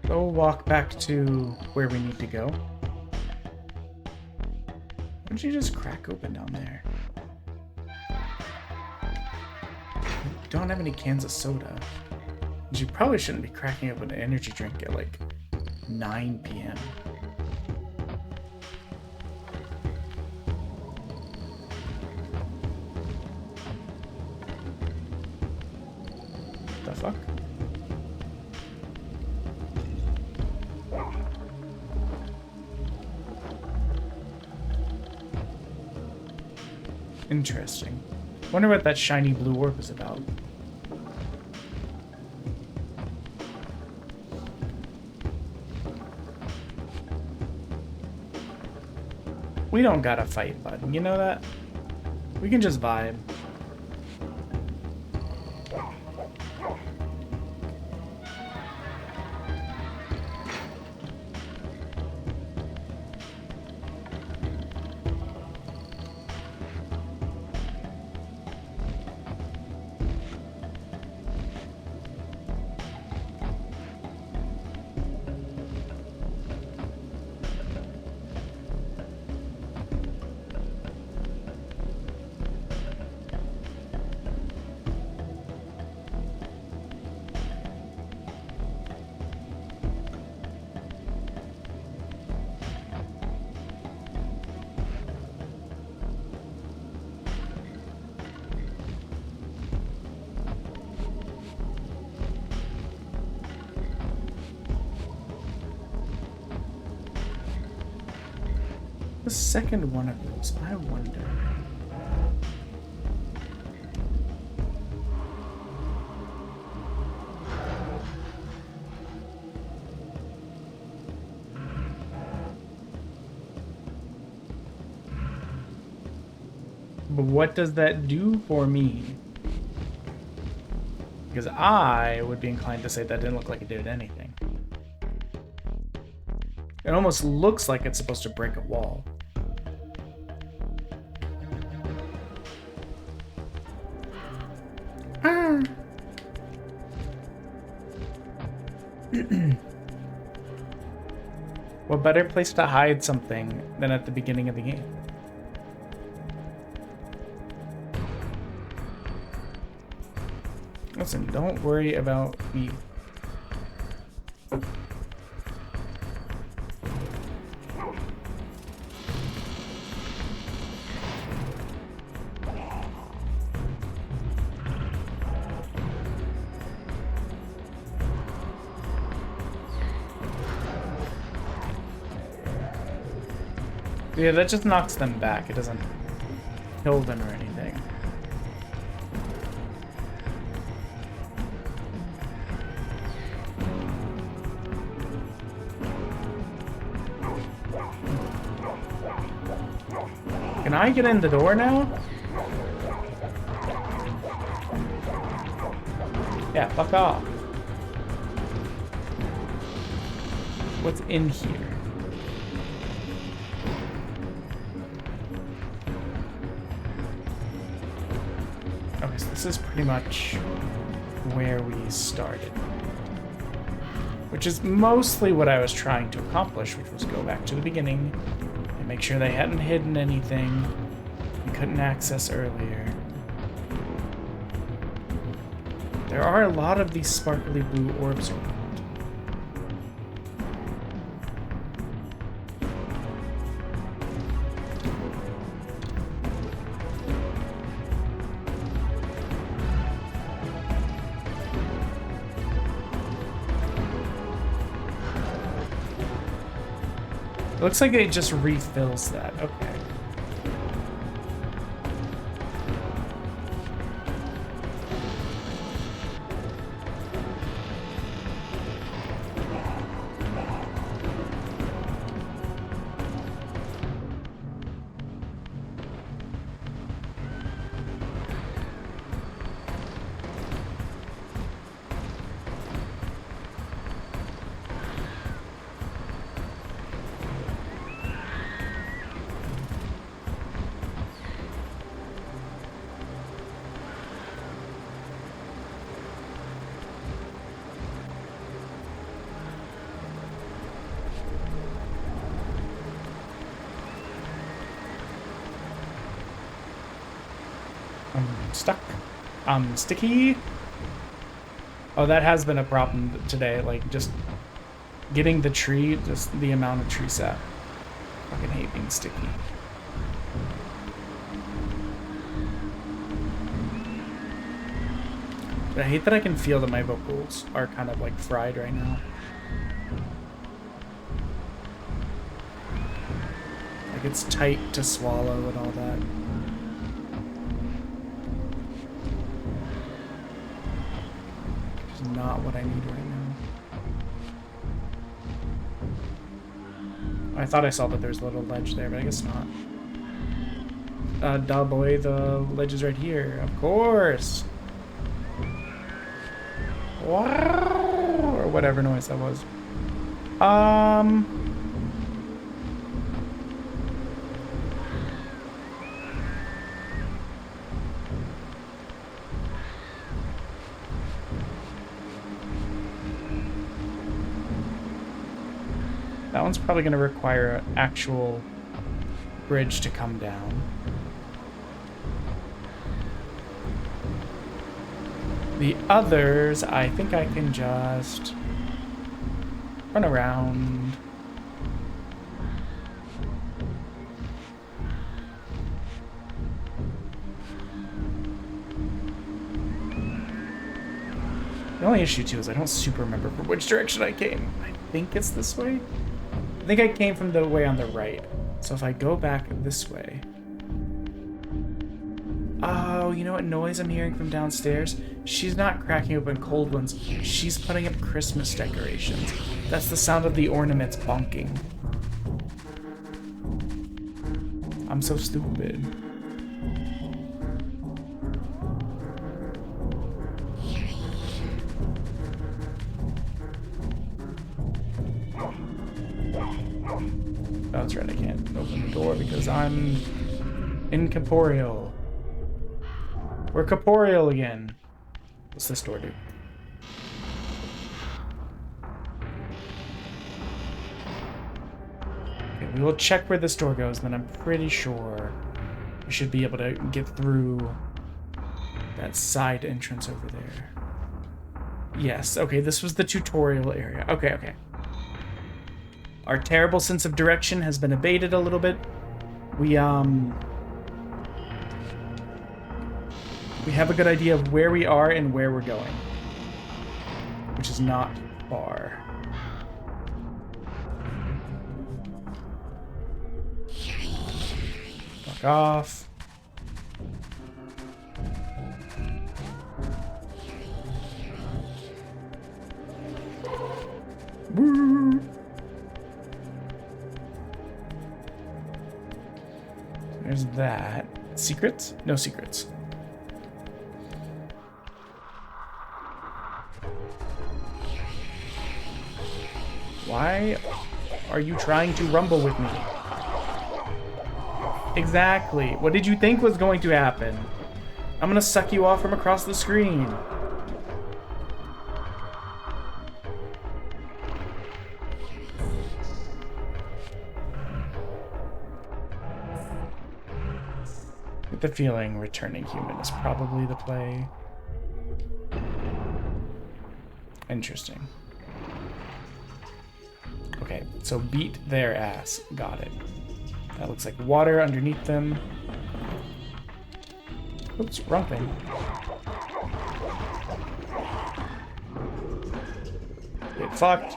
Go walk back to where we need to go. Why don't you just crack open down there? Don't have any cans of soda. You probably shouldn't be cracking open an energy drink at like 9 p.m. The fuck? Interesting. Wonder what that shiny blue orb is about. We don't gotta fight, bud. You know that? We can just vibe. The second one of those, I wonder. But what does that do for me? Because I would be inclined to say that didn't look like it did anything. It almost looks like it's supposed to break a wall. What better place to hide something than at the beginning of the game? Listen, don't worry about me. Yeah, that just knocks them back. It doesn't kill them or anything. Can I get in the door now? Yeah, fuck off. What's in here? Okay, so this is pretty much where we started. Which is mostly what I was trying to accomplish, which was go back to the beginning and make sure they hadn't hidden anything we couldn't access earlier. There are a lot of these sparkly blue orbs around. Looks like it just refills that. Okay. I'm stuck. I'm sticky. Oh, that has been a problem today. Like, just getting the tree, just the amount of tree sap. Fucking hate being sticky. But I hate that I can feel that my vocals are kind of like fried right now. Like, it's tight to swallow and all that. Not what I need right now. I thought I saw that there's a little ledge there, but I guess not. Duh boy, the ledge is right here. Of course! Wow! Or whatever noise that was. That one's probably going to require an actual bridge to come down. The others, I think I can just run around. The only issue, too, is I don't super remember from which direction I came. I think it's this way? I think I came from the way on the right. So if I go back this way... Oh, you know what noise I'm hearing from downstairs? She's not cracking open cold ones. She's putting up Christmas decorations. That's the sound of the ornaments bonking. I'm so stupid. That's right, I can't open the door because I'm incorporeal. We're corporeal again. What's this door do? Okay, we will check where this door goes, and then I'm pretty sure we should be able to get through that side entrance over there. Yes, okay, this was the tutorial area. Okay, okay. Our terrible sense of direction has been abated a little bit. We have a good idea of where we are and where we're going, which is not far. Fuck off. Woo! There's that. Secrets? No secrets. Why are you trying to rumble with me? Exactly. What did you think was going to happen? I'm gonna suck you off from across the screen. Get the feeling returning human is probably the play. Interesting. Okay, so beat their ass. Got it. That looks like water underneath them. Oops, wrong thing. Get fucked.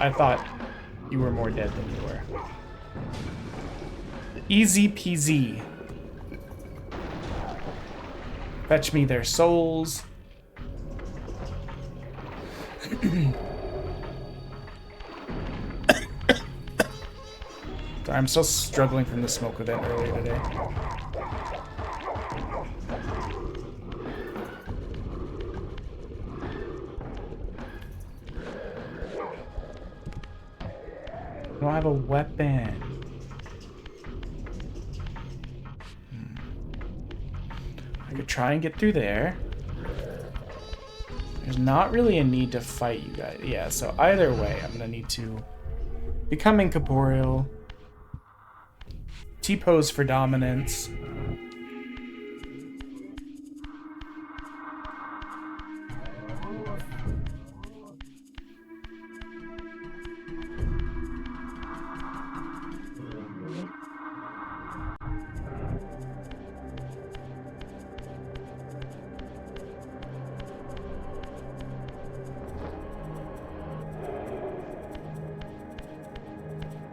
I thought you were more dead than you were. Easy peasy. Fetch me their souls. Sorry, I'm still struggling from the smoke event earlier today. I don't have a weapon. I could try and get through there. There's not really a need to fight you guys. Yeah, so either way, I'm gonna need to become incorporeal. T-pose for dominance.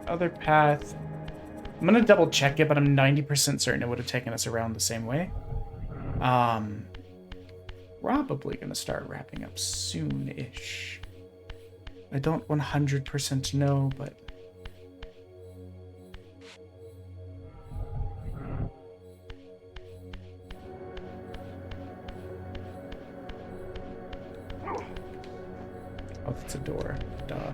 Other path. I'm gonna double check it, but I'm 90% certain it would have taken us around the same way. Probably gonna start wrapping up soon-ish. I don't 100% know, but... Oh, that's a door. Duh.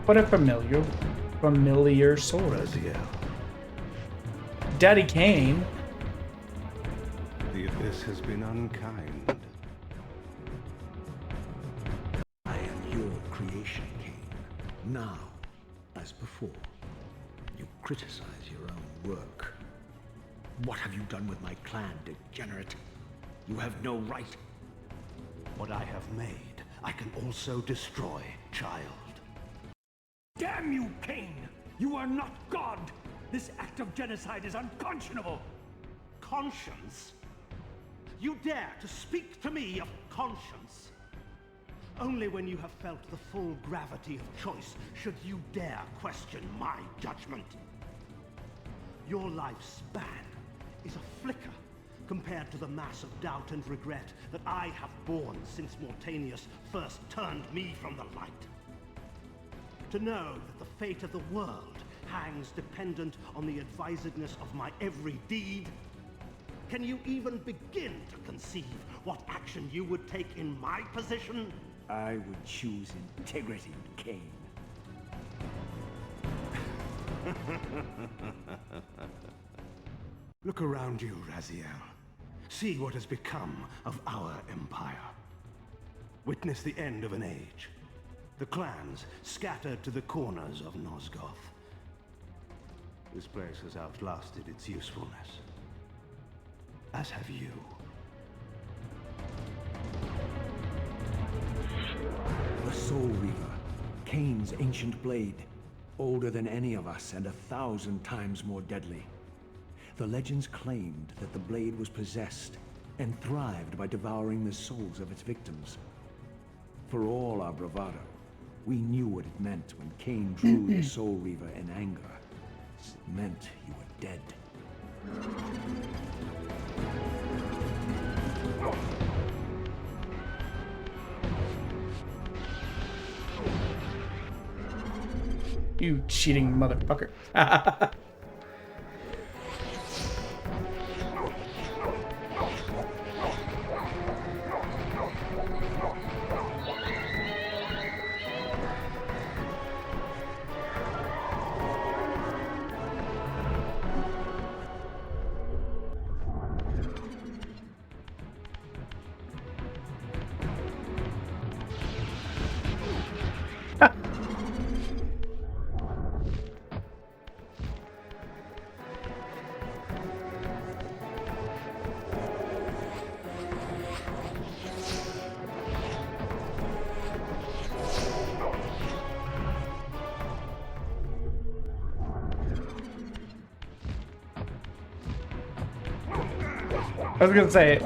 What a familiar sword. Raziel, Daddy Kane. the abyss has been unkind. I am your creation, Cain. Now, as before, you criticize your own work. What have you done with my clan, degenerate? You have no right. What I have made, I can also destroy, child. Damn you, Cain! You are not God! This act of genocide is unconscionable! Conscience? You dare to speak to me of conscience? Only when you have felt the full gravity of choice should you dare question my judgment. Your lifespan is a flicker compared to the mass of doubt and regret that I have borne since Mortanius first turned me from the light. To know that the fate of the world hangs dependent on the advisedness of my every deed? Can you even begin to conceive what action you would take in my position? I would choose integrity, Cain. Look around you, Raziel. See what has become of our empire. Witness the end of an age. The clans scattered to the corners of Nosgoth. This place has outlasted its usefulness. As have you. The Soul Reaver, Cain's ancient blade, older than any of us and 1,000 times more deadly. The legends claimed that the blade was possessed and thrived by devouring the souls of its victims. For all our bravado, we knew what it meant when Cain drew the Soul Reaver in anger. It meant you were dead. You cheating motherfucker. I was gonna say it.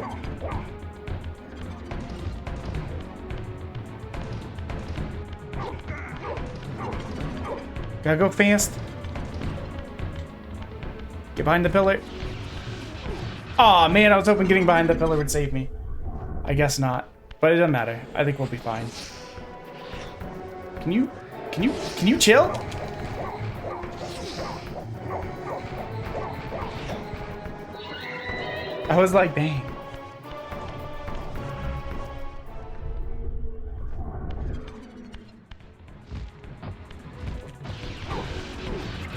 Gotta go fast. Get behind the pillar. Aw, man, I was hoping getting behind the pillar would save me. I guess not. But it doesn't matter. I think we'll be fine. Can you chill? I was like, dang.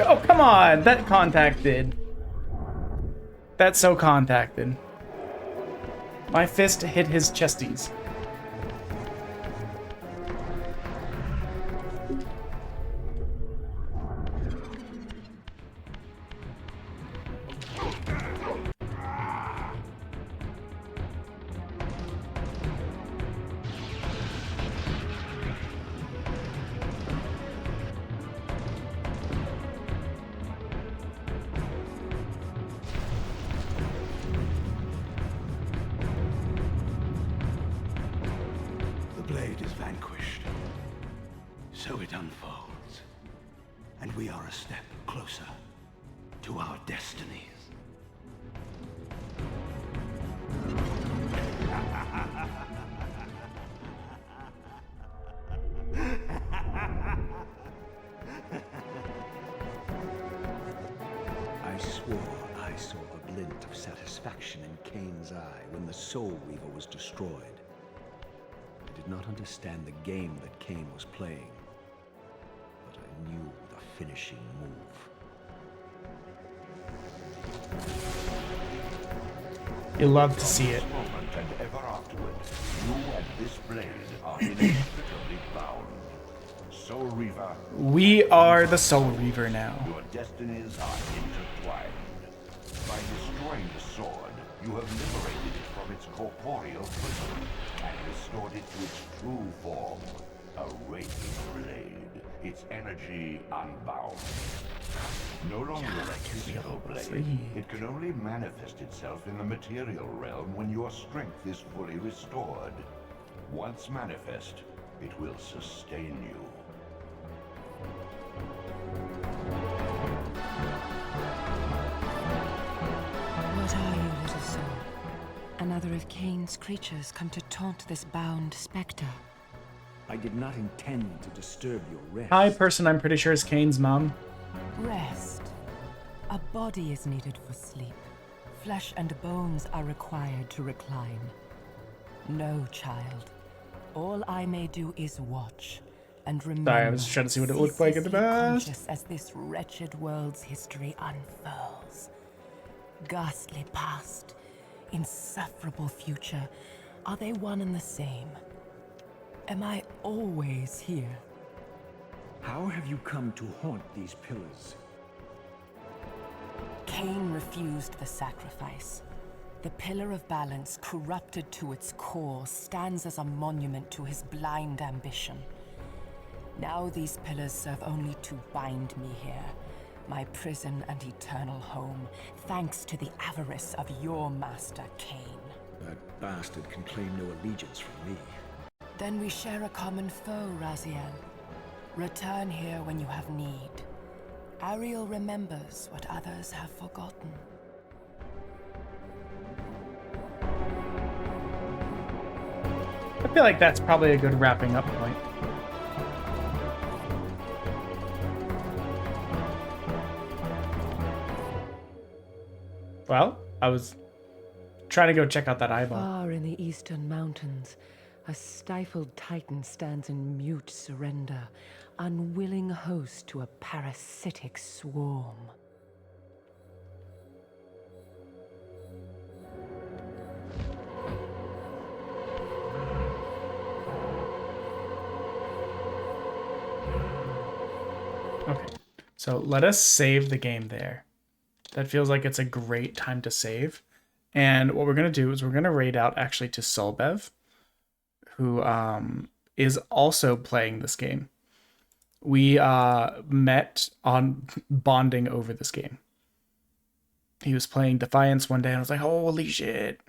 Oh, come on. That contacted. That's so contacted. My fist hit his chesties. The blade is vanquished. So it unfolds. And we are a step closer to our destinies. I swore I saw a glint of satisfaction in Kane's eye when the Soul Reaver was destroyed. I did not understand the game that Kane was playing, but I knew the finishing move. You love to see it. Moment and ever afterward, you and this blade are inextricably bound. Soul Reaver, We are the Soul Reaver now. your destinies are intertwined. By destroying the sword, you have liberated it from its corporeal prison and restored it to its true form, a wraith blade, its energy unbound. No longer a physical blade, it can only manifest itself in the material realm when your strength is fully restored. Once manifest, it will sustain you. What are you, little soul? Another of Kane's creatures come to taunt this bound specter. I did not intend to disturb your rest. Hi, person I'm pretty sure is Kane's mom. Rest. A body is needed for sleep. Flesh and bones are required to recline. No, child. All I may do is watch and remember. Sorry, I was trying to see what it looked like in the past. Conscious as this wretched world's history unfurls. Ghastly past, insufferable future. Are they one and the same? Am I always here? How have you come to haunt these pillars? Kane refused the sacrifice. The Pillar of Balance, corrupted to its core, stands as a monument to his blind ambition. Now these pillars serve only to bind me here, my prison and eternal home, thanks to the avarice of your master, Kane. That bastard can claim no allegiance from me. Then we share a common foe, Raziel. Return here when you have need. Ariel remembers what others have forgotten. I feel like that's probably a good wrapping up point. Well, I was trying to go check out that eyeball. Far in the eastern mountains, a stifled titan stands in mute surrender, unwilling host to a parasitic swarm. Okay, so let us save the game there. That feels like it's a great time to save. And what we're going to do is we're going to raid out actually to Solbev, who is also playing this game. We met on bonding over this game. he was playing Defiance one day, and I was like, holy shit.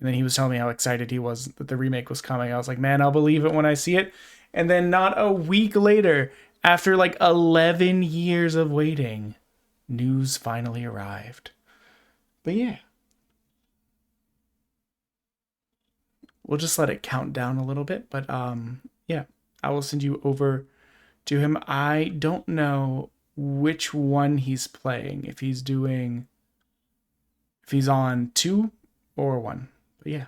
And then he was telling me how excited he was that the remake was coming. I was like, man, I'll believe it when I see it. And then not a week later, after like 11 years of waiting, news finally arrived. But yeah. We'll just let it count down a little bit. But yeah, I will send you over to him. I don't know which one he's playing. If he's on 2 or 1. But yeah.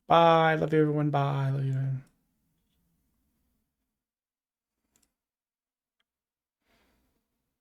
Bye. Love you, everyone. Bye. Love you.